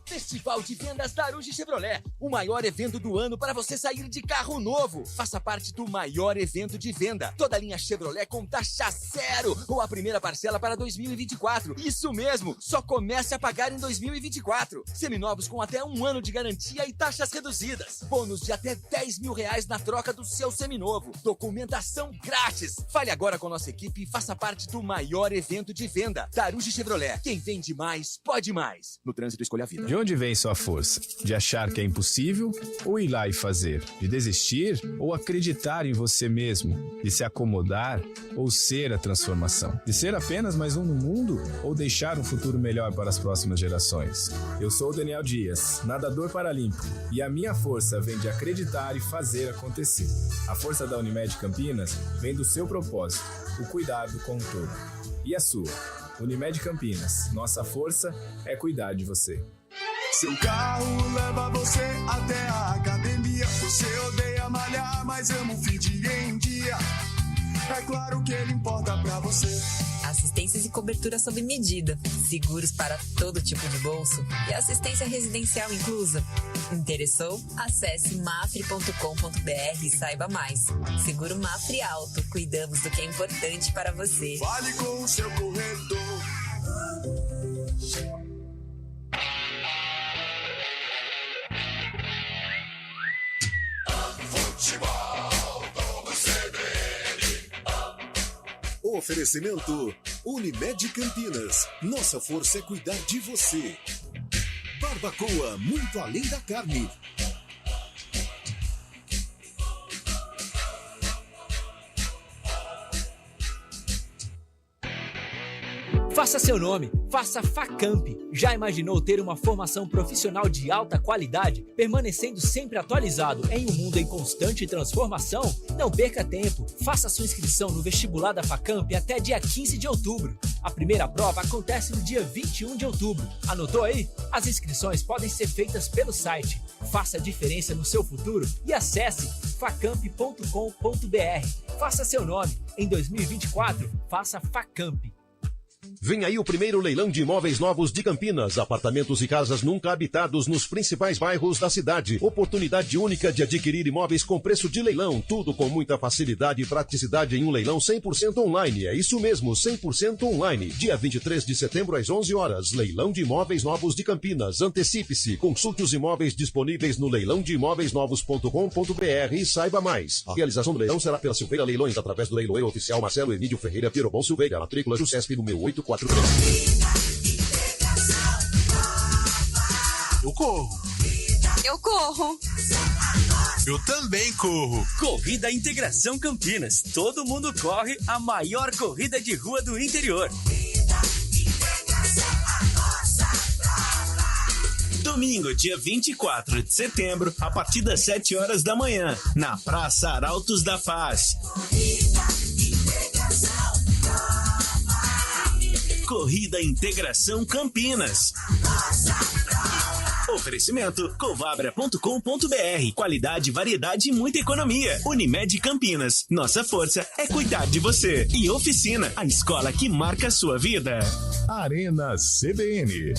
S16: Festival de Vendas Daruge Chevrolet, o maior evento do ano para você sair de carro novo. Faça parte do maior evento de venda. Toda a linha Chevrolet com taxa zero ou a primeira parcela para 2024. Isso mesmo, só comece a pagar em 2024. Seminovos com até 1 ano de garantia e taxas reduzidas. Bônus de até R$10 mil na troca do seu seminovo. Documentação grátis. Fale agora com nossa equipe e faça parte do maior evento de venda. Daruge Chevrolet, quem vende mais, pode mais. No trânsito, escolha a vida.
S17: De onde vem sua força? De achar que é impossível ou ir lá e fazer? De desistir ou acreditar em você mesmo? De se acomodar ou ser a transformação? De ser apenas mais um no mundo ou deixar um futuro melhor para as próximas gerações? Eu sou o Daniel Dias, nadador paralímpico, e a minha força vem de acreditar e fazer acontecer. A força da Unimed Campinas vem do seu propósito, o cuidado com o todo. E a sua? Unimed Campinas, nossa força é cuidar de você.
S18: Seu carro leva você até a academia. Você odeia malhar, mas ama um fit em dia. É claro que ele importa pra você.
S19: Assistências e cobertura sob medida, seguros para todo tipo de bolso e assistência residencial inclusa. Interessou? Acesse mafre.com.br e saiba mais. Seguro Mafre Alto, cuidamos do que é importante para você.
S18: Fale com o seu corretor.
S8: Oferecimento Unimed Campinas. Nossa força é cuidar de você. Barbacoa, muito além da carne.
S20: Faça seu nome, faça Facamp. Já imaginou ter uma formação profissional de alta qualidade, permanecendo sempre atualizado em um mundo em constante transformação? Não perca tempo, faça sua inscrição no vestibular da Facamp até dia 15 de outubro. A primeira prova acontece no dia 21 de outubro. Anotou aí? As inscrições podem ser feitas pelo site. Faça a diferença no seu futuro e acesse facamp.com.br. Faça seu nome. Em 2024, faça Facamp.
S7: Vem aí o primeiro leilão de imóveis novos de Campinas. Apartamentos e casas nunca habitados nos principais bairros da cidade. Oportunidade única de adquirir imóveis com preço de leilão. Tudo com muita facilidade e praticidade em um leilão 100% online. É isso mesmo, 100% online. Dia 23 de setembro às 11 horas. Leilão de imóveis novos de Campinas. Antecipe-se. Consulte os imóveis disponíveis no leilãodeimoveisnovos.com.br e saiba mais. A realização do leilão será pela Silveira Leilões, através do leiloeiro oficial Marcelo Emílio Ferreira Pirobon Silveira. Matrícula Jusesp número 843.
S18: Eu corro.
S21: Eu corro.
S18: Eu também corro.
S22: Corrida Integração Campinas. Todo mundo corre a maior corrida de rua do interior. Domingo, dia 24 de setembro, a partir das 7 horas da manhã, na Praça Arautos da Paz. Corrida Integração Campinas. Oferecimento covabra.com.br. Qualidade, variedade e muita economia. Unimed Campinas. Nossa força é cuidar de você. E Oficina, a escola que marca a sua vida.
S1: Arena CBN.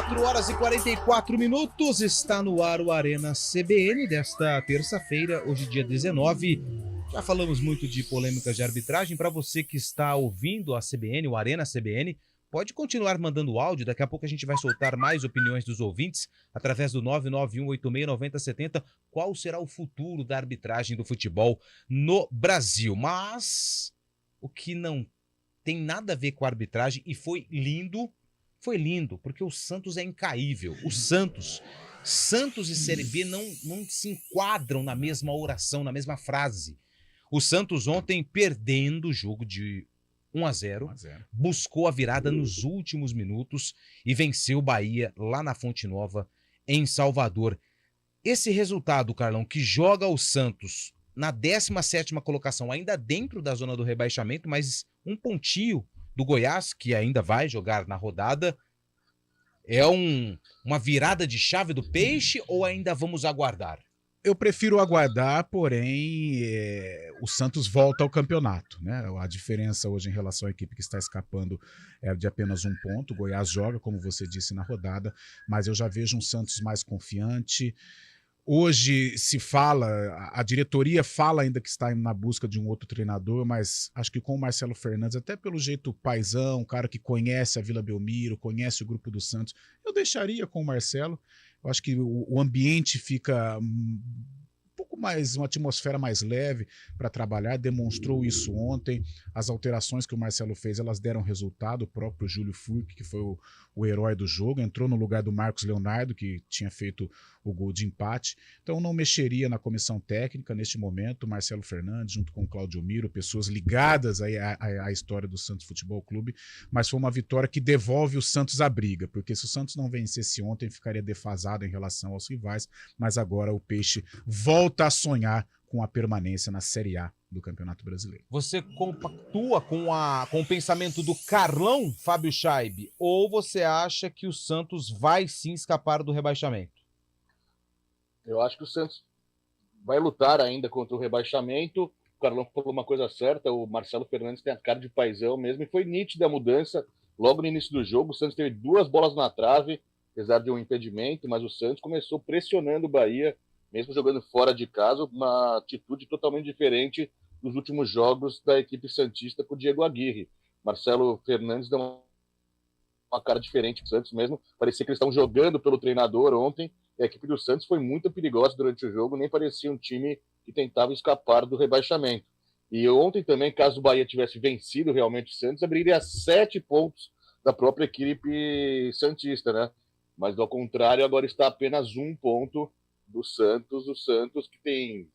S2: 4h44, está no ar o Arena CBN desta terça-feira, hoje dia 19. Já falamos muito de polêmicas de arbitragem. Para você que está ouvindo a CBN, o Arena CBN, pode continuar mandando áudio. Daqui a pouco a gente vai soltar mais opiniões dos ouvintes através do 991869070. Qual será o futuro da arbitragem do futebol no Brasil? Mas o que não tem nada a ver com a arbitragem, e foi lindo, porque o Santos é incaível. O Santos e Série B não se enquadram na mesma oração, na mesma frase. O Santos ontem, perdendo o jogo de 1-0, buscou a virada nos últimos minutos e venceu o Bahia lá na Fonte Nova, em Salvador. Esse resultado, Carlão, que joga o Santos na 17ª colocação, ainda dentro da zona do rebaixamento, mas um pontinho do Goiás, que ainda vai jogar na rodada, é uma virada de chave do Peixe ou ainda vamos aguardar?
S3: Eu prefiro aguardar, porém o Santos volta ao campeonato, né? A diferença hoje em relação à equipe que está escapando é de apenas 1 ponto. O Goiás joga, como você disse, na rodada, mas eu já vejo um Santos mais confiante. Hoje se fala, a diretoria fala ainda que está na busca de um outro treinador, mas acho que com o Marcelo Fernandes, até pelo jeito paizão, um cara que conhece a Vila Belmiro, conhece o grupo do Santos, eu deixaria com o Marcelo. Eu acho que o ambiente fica um pouco mais, uma atmosfera mais leve para trabalhar, demonstrou isso ontem. As alterações que o Marcelo fez, elas deram resultado. O próprio Júlio Furque, que foi o herói do jogo, entrou no lugar do Marcos Leonardo, que tinha feito o gol de empate. Então não mexeria na comissão técnica neste momento. Marcelo Fernandes, junto com o Cláudio Miro, pessoas ligadas aí à história do Santos Futebol Clube, mas foi uma vitória que devolve o Santos à briga, porque se o Santos não vencesse ontem, ficaria defasado em relação aos rivais, mas agora o Peixe volta a sonhar com a permanência na Série A do Campeonato Brasileiro.
S2: Você compactua com o pensamento do Carlão, Fábio Chaib, ou você acha que o Santos vai sim escapar do rebaixamento?
S5: Eu acho que o Santos vai lutar ainda contra o rebaixamento. O Carlão falou uma coisa certa, o Marcelo Fernandes tem a cara de paizão mesmo, e foi nítida a mudança. Logo no início do jogo, o Santos teve 2 bolas na trave, apesar de um impedimento, mas o Santos começou pressionando o Bahia, mesmo jogando fora de casa, uma atitude totalmente diferente dos últimos jogos da equipe santista com o Diego Aguirre. Marcelo Fernandes deu uma cara diferente do Santos mesmo, parecia que eles estavam jogando pelo treinador ontem, e a equipe do Santos foi muito perigosa durante o jogo, nem parecia um time que tentava escapar do rebaixamento. E ontem também, caso o Bahia tivesse vencido realmente o Santos, abriria 7 pontos da própria equipe santista, né? Mas ao contrário, agora está apenas 1 ponto do Santos, o Santos que tem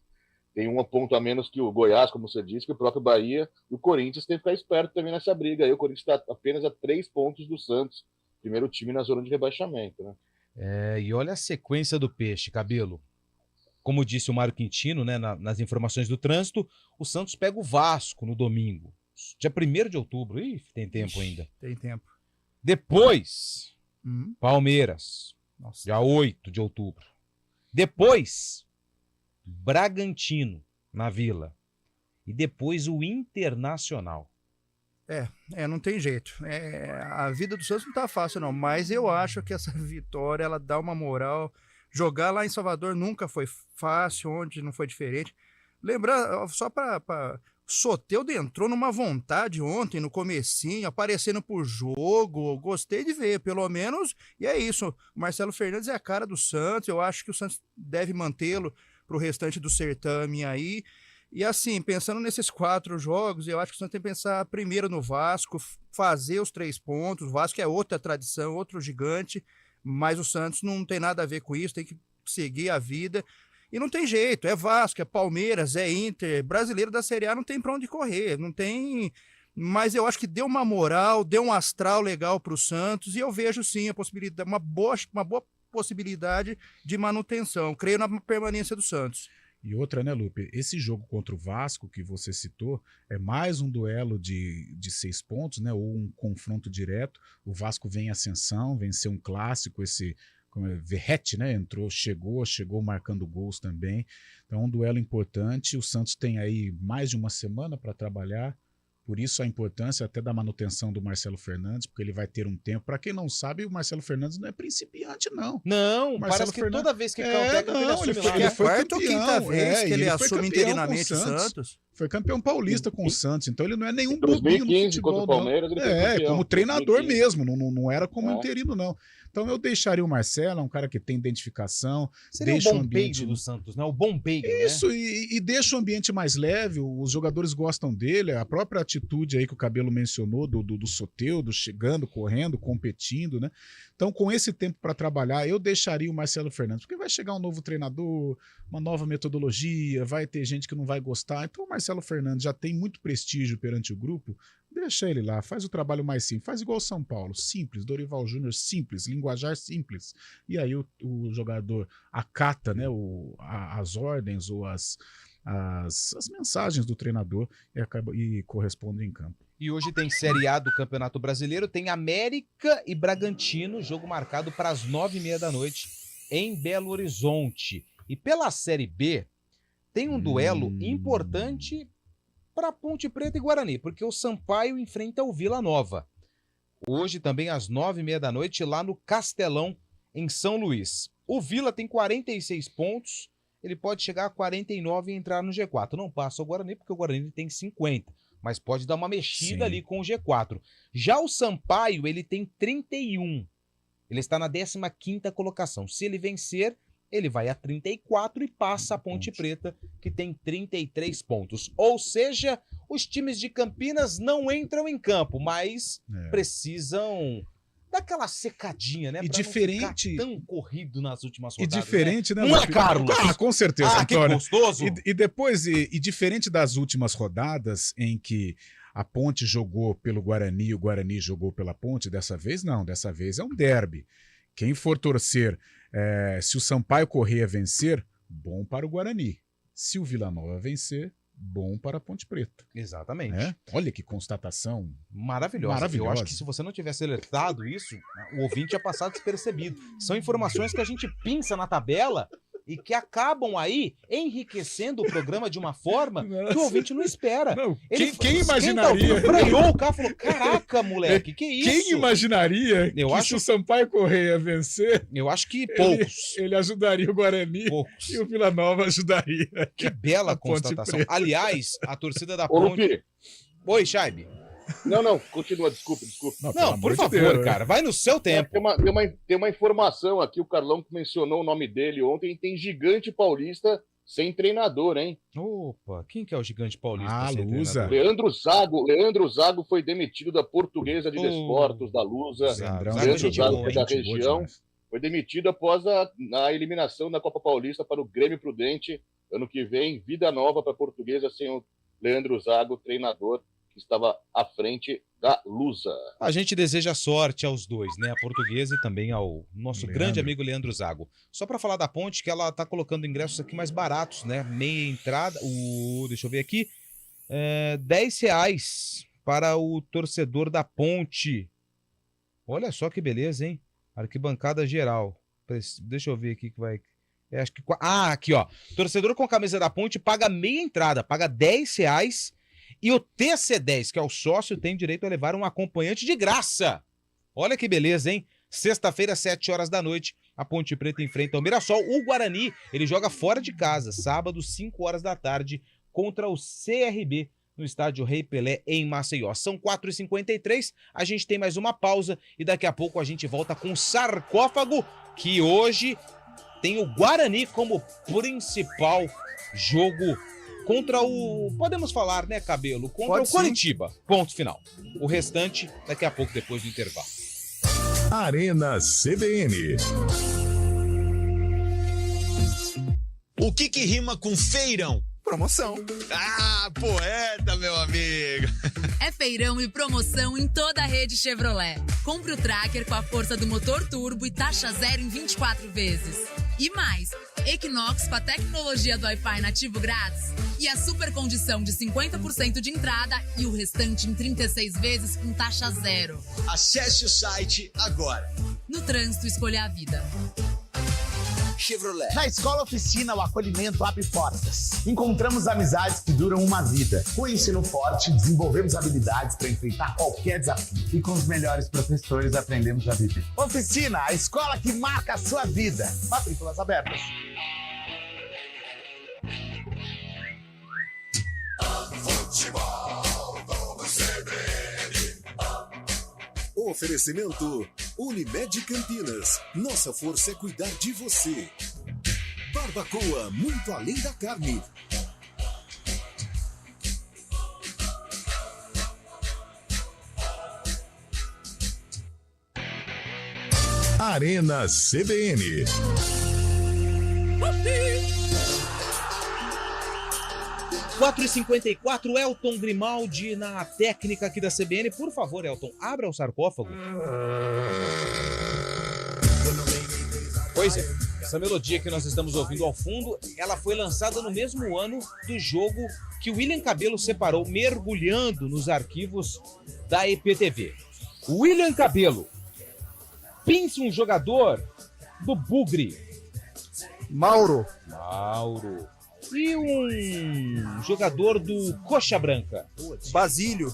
S5: 1 ponto a menos que o Goiás, como você disse, que o próprio Bahia, e o Corinthians tem que ficar esperto também nessa briga. Aí o Corinthians está apenas a 3 pontos do Santos, primeiro time na zona de rebaixamento, né?
S2: E olha a sequência do Peixe, Cabelo. Como disse o Mário Quintino, né, nas informações do trânsito, o Santos pega o Vasco no domingo, dia 1º de outubro. Ih, tem tempo ainda.
S4: Tem tempo.
S2: Depois, Palmeiras, dia 8 de outubro. Depois, Bragantino, na Vila. E depois o Internacional.
S4: Não tem jeito. A vida do Santos não tá fácil, não. Mas eu acho que essa vitória, ela dá uma moral. Jogar lá em Salvador nunca foi fácil, onde não foi diferente. Lembrar, só para Soteldo entrou numa vontade ontem, no comecinho, aparecendo por jogo. Gostei de ver, pelo menos. E é isso. O Marcelo Fernandes é a cara do Santos. Eu acho que o Santos deve mantê-lo pro restante do certame aí. E assim, pensando nesses 4 jogos, eu acho que o Santos tem que pensar primeiro no Vasco, fazer os 3 pontos. O Vasco é outra tradição, outro gigante, mas o Santos não tem nada a ver com isso, tem que seguir a vida. E não tem jeito, é Vasco, é Palmeiras, é Inter, brasileiro da Série A não tem pra onde correr, não tem... Mas eu acho que deu uma moral, deu um astral legal pro Santos, e eu vejo sim a possibilidade, uma boa possibilidade de manutenção. Creio na permanência do Santos.
S3: E outra, né, Lupe? Esse jogo contra o Vasco que você citou é mais um duelo de 6 pontos, né? Ou um confronto direto. O Vasco vem em ascensão, venceu um clássico, esse Verrete, né? Chegou marcando gols também. Então, um duelo importante. O Santos tem aí mais de uma semana para trabalhar. Por isso a importância até da manutenção do Marcelo Fernandes, porque ele vai ter um tempo. Para quem não sabe, o Marcelo Fernandes não é principiante, não.
S2: Não, parece que toda vez que cai o técnico,
S4: ele foi quarta ou quinta vez que ele assume interinamente o Santos.
S3: Foi campeão paulista com o Santos, então ele não é nenhum
S5: 2015,
S3: bobinho no futebol,
S5: contra o Palmeiras, ele foi campeão,
S3: como treinador
S5: 2015.
S3: mesmo, não era como interino, não. Então eu deixaria o Marcelo, um cara que tem identificação.
S2: Seria
S3: deixa
S2: o bom
S3: ambiente
S2: peido do Santos, né? O bom peido,
S3: Isso,
S2: né?
S3: e deixa o ambiente mais leve, os jogadores gostam dele, a própria atitude aí que o Cabelo mencionou, do Soteldo, chegando, correndo, competindo, né? Então, com esse tempo para trabalhar, eu deixaria o Marcelo Fernandes, porque vai chegar um novo treinador, uma nova metodologia, vai ter gente que não vai gostar. Então, o Marcelo Fernandes já tem muito prestígio perante o grupo, deixa ele lá, faz o trabalho mais simples, faz igual o São Paulo, simples, Dorival Júnior simples, linguajar simples. E aí o jogador acata, né, as ordens ou as mensagens do treinador e corresponde em campo.
S2: E hoje tem Série A do Campeonato Brasileiro, tem América e Bragantino, jogo marcado para as 9h30 da noite em Belo Horizonte. E pela Série B, tem um duelo importante para Ponte Preta e Guarani, porque o Sampaio enfrenta o Vila Nova. Hoje também às 9h30 da noite lá no Castelão, em São Luís. O Vila tem 46 pontos, ele pode chegar a 49 e entrar no G4. Não passa o Guarani, porque o Guarani tem 50, mas pode dar uma mexida ali com o G4. Já o Sampaio, ele tem 31. Ele está na 15ª colocação. Se ele vencer, ele vai a 34 e passa a Ponte Preta, que tem 33 pontos. Ou seja, os times de Campinas não entram em campo, mas precisam daquela secadinha, né?
S3: E
S2: pra
S3: diferente,
S2: não ficar tão corrido nas últimas rodadas.
S3: E diferente, né?
S2: Não é, Carlos?
S3: Com certeza, Antônio.
S2: Que gostoso.
S3: E depois, e diferente das últimas rodadas em que a Ponte jogou pelo Guarani e o Guarani jogou pela Ponte, dessa vez não, dessa vez é um derby. Quem for torcer, se o Sampaio Corrêa vencer, bom para o Guarani. Se o Vila Nova vencer, bom para a Ponte Preta.
S2: Exatamente.
S3: Olha que constatação
S2: maravilhosa. Eu acho que se você não tivesse alertado isso, o ouvinte ia passar despercebido. São informações que a gente pinça na tabela e que acabam aí enriquecendo o programa de uma forma que o ouvinte não espera.
S3: Não, quem imaginaria?
S2: Freou o carro e falou, caraca, moleque, que isso?
S3: Quem imaginaria que se o Sampaio Corrêa vencer...
S2: Eu acho que poucos.
S3: Ele ajudaria o Guarani e o Vila Nova ajudaria.
S2: Que bela constatação. Aliás, a torcida da Ponte... Oi, Chaibe.
S5: Não, continua, desculpe.
S2: Não, por favor, cara, vai no seu tempo.
S5: Tem uma informação aqui, o Carlão mencionou o nome dele ontem, tem Gigante Paulista sem treinador, hein?
S2: Opa, quem que é o Gigante Paulista
S3: sem Lusa.
S5: treinador? Leandro Zago foi demitido da Portuguesa de Desportos, da Lusa. Leandro Zago é da região, foi demitido após a eliminação da Copa Paulista para o Grêmio Prudente. Ano que vem, vida nova para a Portuguesa sem o Leandro Zago, treinador, que estava à frente da Lusa.
S2: A gente deseja sorte aos dois, né? A Portuguesa e também ao nosso grande amigo Leandro Zago. Só para falar da Ponte, que ela está colocando ingressos aqui mais baratos, né? Meia entrada, deixa eu ver aqui, R$10 para o torcedor da Ponte. Olha só que beleza, hein? Arquibancada geral. Deixa eu ver aqui que vai... acho que... aqui, ó. Torcedor com a camisa da Ponte paga meia entrada, paga R$10. E o TC10, que é o sócio, tem direito a levar um acompanhante de graça. Olha que beleza, hein? Sexta-feira, 7h da noite, a Ponte Preta enfrenta o Mirassol. O Guarani, ele joga fora de casa, sábado, 5h da tarde, contra o CRB, no estádio Rei Pelé, em Maceió. São 4h53, a gente tem mais uma pausa e daqui a pouco a gente volta com o Sarcófago, que hoje tem o Guarani como principal jogo contra o... Podemos falar, né, Cabelo? Contra o Coritiba. Ponto final. O restante, daqui a pouco, depois do intervalo.
S1: Arena CBN.
S22: O que rima com feirão?
S6: Promoção.
S22: Ah, poeta, meu amigo.
S9: É feirão e promoção em toda a rede Chevrolet. Compre o Tracker com a força do motor turbo e taxa zero em 24 vezes. E mais, Equinox com a tecnologia do Wi-Fi nativo grátis e a super condição de 50% de entrada e o restante em 36 vezes com taxa zero.
S22: Acesse o site agora.
S9: No trânsito, escolha a vida.
S22: Chevrolet.
S6: Na Escola Oficina, o acolhimento abre portas. Encontramos amizades que duram uma vida. Com o ensino forte, desenvolvemos habilidades para enfrentar qualquer desafio. E com os melhores professores, aprendemos a viver. Oficina, a escola que marca a sua vida. Matrículas abertas.
S8: Oferecimento Unimed Campinas. Nossa força é cuidar de você. Barbacoa, muito além da carne.
S1: Arena CBN.
S2: 4h54, Elton Grimaldi na técnica aqui da CBN. Por favor, Elton, abra o sarcófago. Pois é, essa melodia que nós estamos ouvindo ao fundo, ela foi lançada no mesmo ano do jogo que o William Cabelo separou, mergulhando nos arquivos da EPTV. William Cabelo, pince um jogador do Bugre.
S4: Mauro.
S2: E um jogador do Coxa Branca.
S4: Basílio.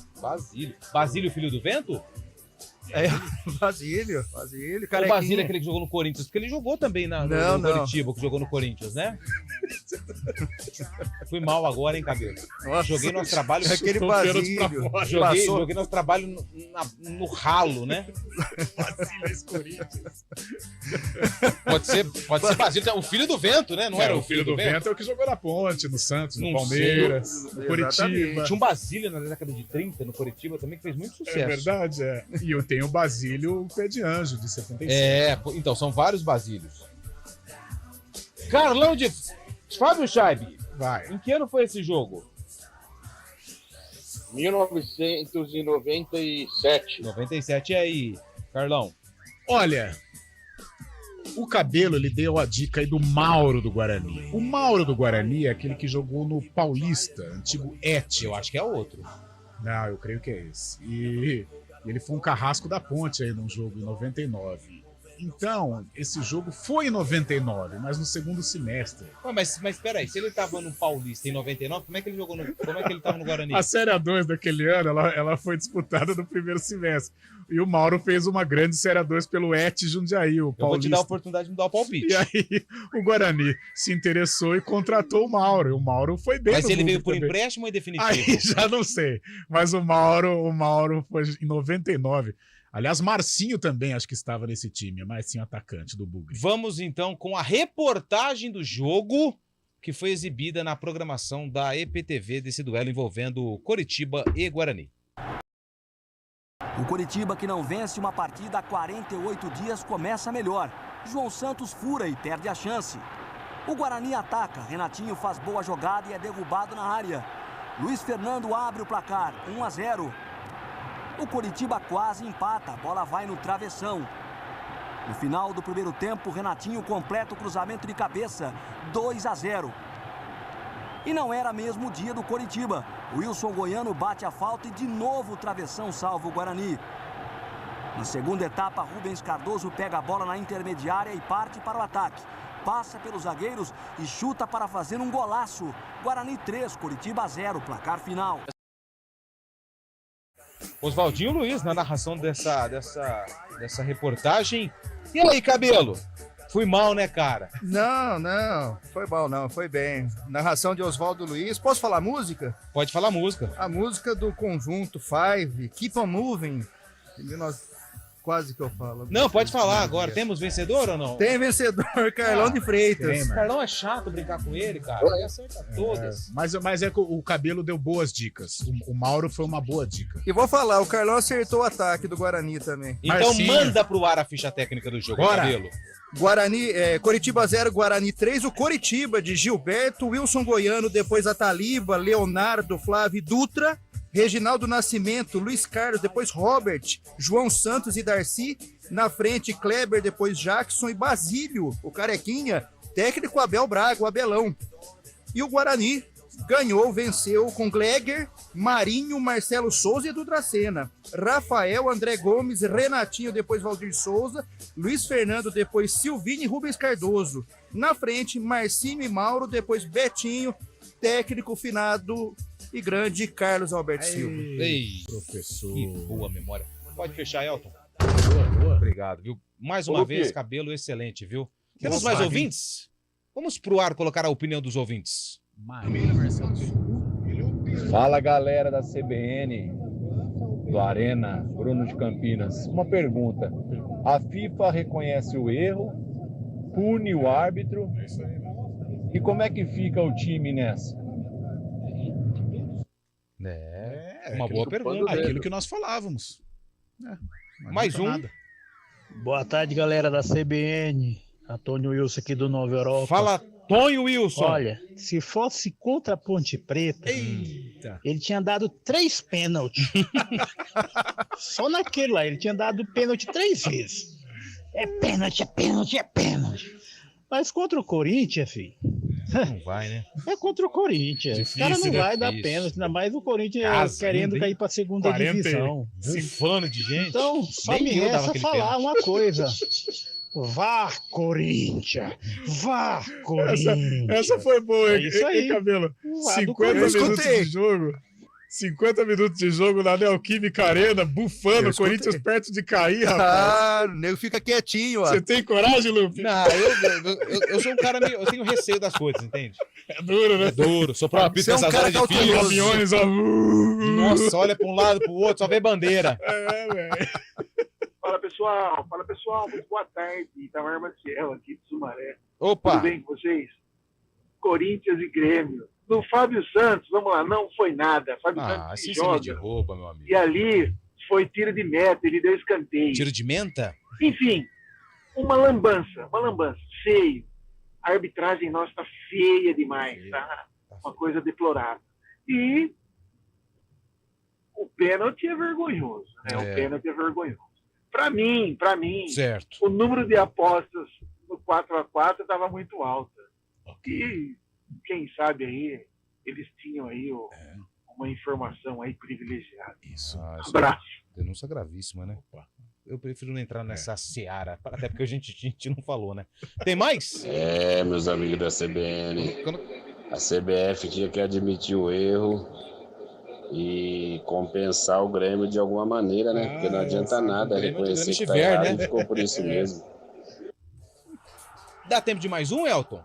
S2: Basílio, filho do vento?
S4: É, Basílio.
S2: O Basílio é aquele que jogou no Corinthians, porque ele jogou também no Coritiba, que jogou no Corinthians, né? Fui mal agora, hein, Cabelo?
S4: Nossa,
S2: joguei nosso trabalho...
S4: Aquele Basílio.
S2: Joguei nosso trabalho no ralo, né?
S3: Basílio Corinthians.
S2: Pode ser Basílio, o filho do vento, né? Não era o filho do vento?
S3: É o que jogou na Ponte, no Santos, no Palmeiras, no Coritiba.
S2: Tinha um Basílio na década de 30, no Coritiba também, que fez muito sucesso.
S3: É verdade, é. E eu tenho o Basílio, o Pé de Anjo, de 75.
S2: Então, são vários Basílios. Carlão de Fábio Scheib.
S3: Vai.
S2: Em que ano foi esse jogo?
S5: 1997.
S2: 97, e aí, Carlão?
S3: Olha, o Cabelo, ele deu a dica aí do Mauro do Guarani. O Mauro do Guarani é aquele que jogou no Paulista, antigo Et.
S2: Eu acho que é outro.
S3: Não, eu creio que é esse. E ele foi um carrasco da Ponte aí num jogo em 99. Então, esse jogo foi em 99, mas no segundo semestre.
S2: Mas peraí, se ele tava no Paulista em 99, como é que ele jogou como é que ele tava no Guarani?
S3: A Série A2 daquele ano, ela foi disputada no primeiro semestre. E o Mauro fez uma grande Série A2 pelo Et Jundiaí, o Paulista.
S2: Eu vou te dar a oportunidade de me dar o palpite.
S3: E aí, o Guarani se interessou e contratou o Mauro. E o Mauro foi bem.
S2: Mas ele veio por empréstimo ou definitivo?
S3: Aí já não sei. Mas o Mauro foi em 99. Aliás, Marcinho também acho que estava nesse time, Marcinho atacante do Bugre.
S2: Vamos então com a reportagem do jogo que foi exibida na programação da EPTV desse duelo envolvendo Coritiba e Guarani.
S10: O Coritiba, que não vence uma partida há 48 dias, começa melhor. João Santos fura e perde a chance. O Guarani ataca, Renatinho faz boa jogada e é derrubado na área. Luiz Fernando abre o placar, 1-0. O Coritiba quase empata, a bola vai no travessão. No final do primeiro tempo, Renatinho completa o cruzamento de cabeça, 2-0. E não era mesmo o dia do Coritiba. Wilson Goiano bate a falta e de novo o travessão salva o Guarani. Na segunda etapa, Rubens Cardoso pega a bola na intermediária e parte para o ataque. Passa pelos zagueiros e chuta para fazer um golaço. Guarani 3, Coritiba 0, placar final.
S2: Oswaldinho Luiz na narração dessa reportagem. E aí, Cabelo? Fui mal, né, cara?
S4: Não. Foi mal, não. Foi bem. Narração de Oswaldo Luiz. Posso falar música?
S2: Pode falar música.
S4: A música do conjunto Five, Keep on Moving. Quase que eu falo.
S2: Não, pode falar agora. Temos vencedor ou não?
S4: Tem vencedor, Carlão de Freitas.
S2: Carlão é chato brincar com ele, cara. Ele acerta todas.
S3: Mas é que o Cabelo deu boas dicas. O Mauro foi uma boa dica.
S4: E vou falar, o Carlão acertou o ataque do Guarani também.
S2: Então manda pro ar a ficha técnica do jogo,
S3: Bora.
S2: Cabelo.
S4: Guarani, Coritiba 0, Guarani 3. O Coritiba de Gilberto, Wilson Goiano, depois a Taliba, Leonardo, Flávio e Dutra. Reginaldo Nascimento, Luiz Carlos, depois Robert, João Santos e Darcy. Na frente, Kleber, depois Jackson e Basílio, o Carequinha. Técnico Abel Braga, o Abelão. E o Guarani venceu com Gleger, Marinho, Marcelo Souza e Edu Dracena. Rafael, André Gomes, Renatinho, depois Valdir Souza, Luiz Fernando, depois Silvinho e Rubens Cardoso. Na frente, Marcinho e Mauro, depois Betinho, técnico finado e grande Carlos Alberto Silva.
S2: Ei,
S3: professor.
S2: Que boa memória. Pode fechar, Elton.
S3: Boa.
S2: Obrigado, viu? Mais uma vez, cabelo excelente, viu? Temos mais ouvintes? Vamos pro ar colocar a opinião dos ouvintes.
S11: Fala, galera da CBN, do Arena, Bruno de Campinas. Uma pergunta. A FIFA reconhece o erro, pune o árbitro, e como é que fica o time nessa?
S2: Uma boa pergunta.
S3: Aquilo que nós falávamos.
S2: Mais um.
S3: Nada.
S12: Boa tarde, galera da CBN. Antônio Wilson aqui do Nova Europa.
S2: Fala, Tonho Wilson.
S12: Olha, se fosse contra a Ponte Preta, ele tinha dado 3 pênaltis. Só naquele lá, ele tinha dado pênalti 3 vezes. É pênalti. Mas contra o Corinthians, filho.
S2: Não vai, né?
S12: É contra o Corinthians.
S2: Difícil,
S12: o cara não vai dar
S2: difícil.
S12: pênalti, ainda mais o Corinthians querendo
S2: ainda,
S12: cair pra segunda divisão.
S2: Cifano de gente.
S12: Então, só
S2: Nem
S12: me
S2: eu dava
S12: resta
S2: aquele
S12: falar
S2: pênalti.
S12: uma coisa. Vá, Corinthians! Vá, Corinthians!
S3: Essa foi boa,
S12: É isso aí.
S3: Cabelo.
S12: Vá do
S3: 50
S12: Corinthians.
S3: minutos de jogo. 50 minutos de jogo na Neoquímica Arena, bufando, o Corinthians perto de cair, rapaz.
S4: o nego fica quietinho, ó.
S3: Você tem coragem, Lupe?
S2: Não, eu sou um cara meio. Eu tenho receio das coisas, entende?
S3: É duro, né?
S2: É duro. Sou pro apito
S4: Você é um
S2: nessas
S4: cara
S2: horas difíceis.
S4: cauteloso.
S3: Aviões, ó.
S2: Nossa, olha pra um lado, pro outro, só vê bandeira.
S3: Velho.
S23: Fala pessoal, muito boa tarde. Itamar Maciel aqui de Sumaré.
S2: Opa!
S23: Tudo bem com vocês? Corinthians e Grêmio. No Fábio Santos, vamos lá, não foi nada. Fábio Santos
S2: Assim
S23: se
S2: se mede
S23: joga.
S2: roupa, meu amigo.
S23: E ali foi tiro de meta, ele deu escanteio.
S2: Tiro de menta?
S23: Enfim, uma lambança, feio. A arbitragem nossa tá feia demais, tá? Uma coisa deplorável. E o pênalti é vergonhoso, né? O pênalti é vergonhoso. Para mim,
S2: certo.
S23: O número de apostas no 4x4 estava muito alta. E quem sabe aí, eles tinham aí uma informação aí privilegiada.
S2: Isso.
S23: Abraço.
S2: Denúncia gravíssima, né? Eu prefiro não entrar nessa seara, até porque a gente não falou, né? Tem mais?
S24: Meus amigos da CBN. A CBF tinha que admitir o erro e compensar o Grêmio de alguma maneira, né? Porque não adianta nada reconhecer que tá errado, e ficou por isso mesmo.
S2: Dá tempo de mais um, Elton?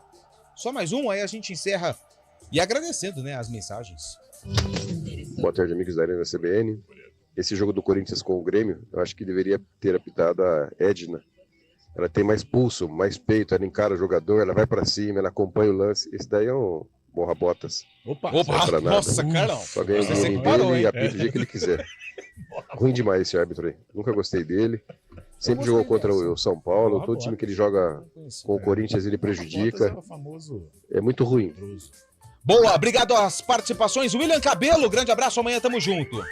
S2: Só mais um, aí a gente encerra. E agradecendo, né, as mensagens.
S25: Boa tarde, amigos da Arena CBN. Esse jogo do Corinthians com o Grêmio, eu acho que deveria ter apitado a Edna. Ela tem mais pulso, mais peito, ela encara o jogador, ela vai pra cima, ela acompanha o lance. Esse daí é um borra-botas.
S2: Opa,
S25: nossa,
S2: Carlão.
S25: Só ganha o
S2: Você
S25: dinheiro
S2: parou,
S25: dele
S2: hein?
S25: e apita o dia que ele quiser. Ruim demais esse árbitro aí. Nunca gostei dele. Sempre jogou contra o São Paulo. Todo time que ele joga com o Corinthians ele prejudica. É muito ruim.
S2: Boa, obrigado às participações. William Cabelo, grande abraço, amanhã tamo junto.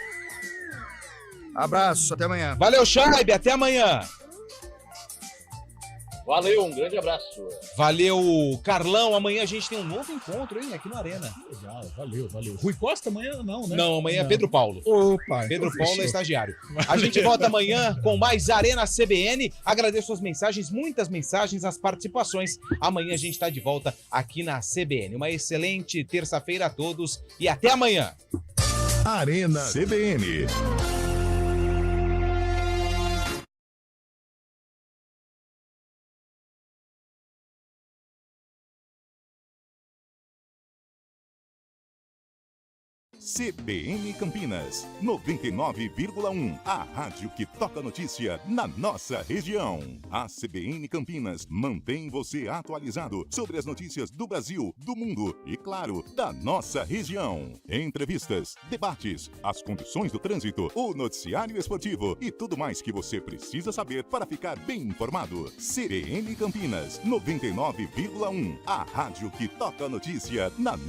S4: Abraço, até amanhã.
S2: Valeu, Chaibe, até amanhã.
S5: Valeu, um grande abraço.
S2: Valeu, Carlão. Amanhã a gente tem um novo encontro, hein, aqui na Arena.
S3: Legal, valeu. Rui Costa amanhã não, né?
S2: Não, amanhã é Pedro Paulo.
S3: Opa,
S2: Pedro
S3: então
S2: Paulo é
S3: fechou.
S2: estagiário. A gente volta amanhã com mais Arena CBN. Agradeço as mensagens, muitas mensagens, as participações. Amanhã a gente está de volta aqui na CBN. Uma excelente terça-feira a todos e até amanhã.
S1: Arena CBN. CBN Campinas, 99,1. A rádio que toca notícia na nossa região. A CBN Campinas mantém você atualizado sobre as notícias do Brasil, do mundo e, claro, da nossa região. Entrevistas, debates, as condições do trânsito, o noticiário esportivo e tudo mais que você precisa saber para ficar bem informado. CBN Campinas, 99,1. A rádio que toca notícia na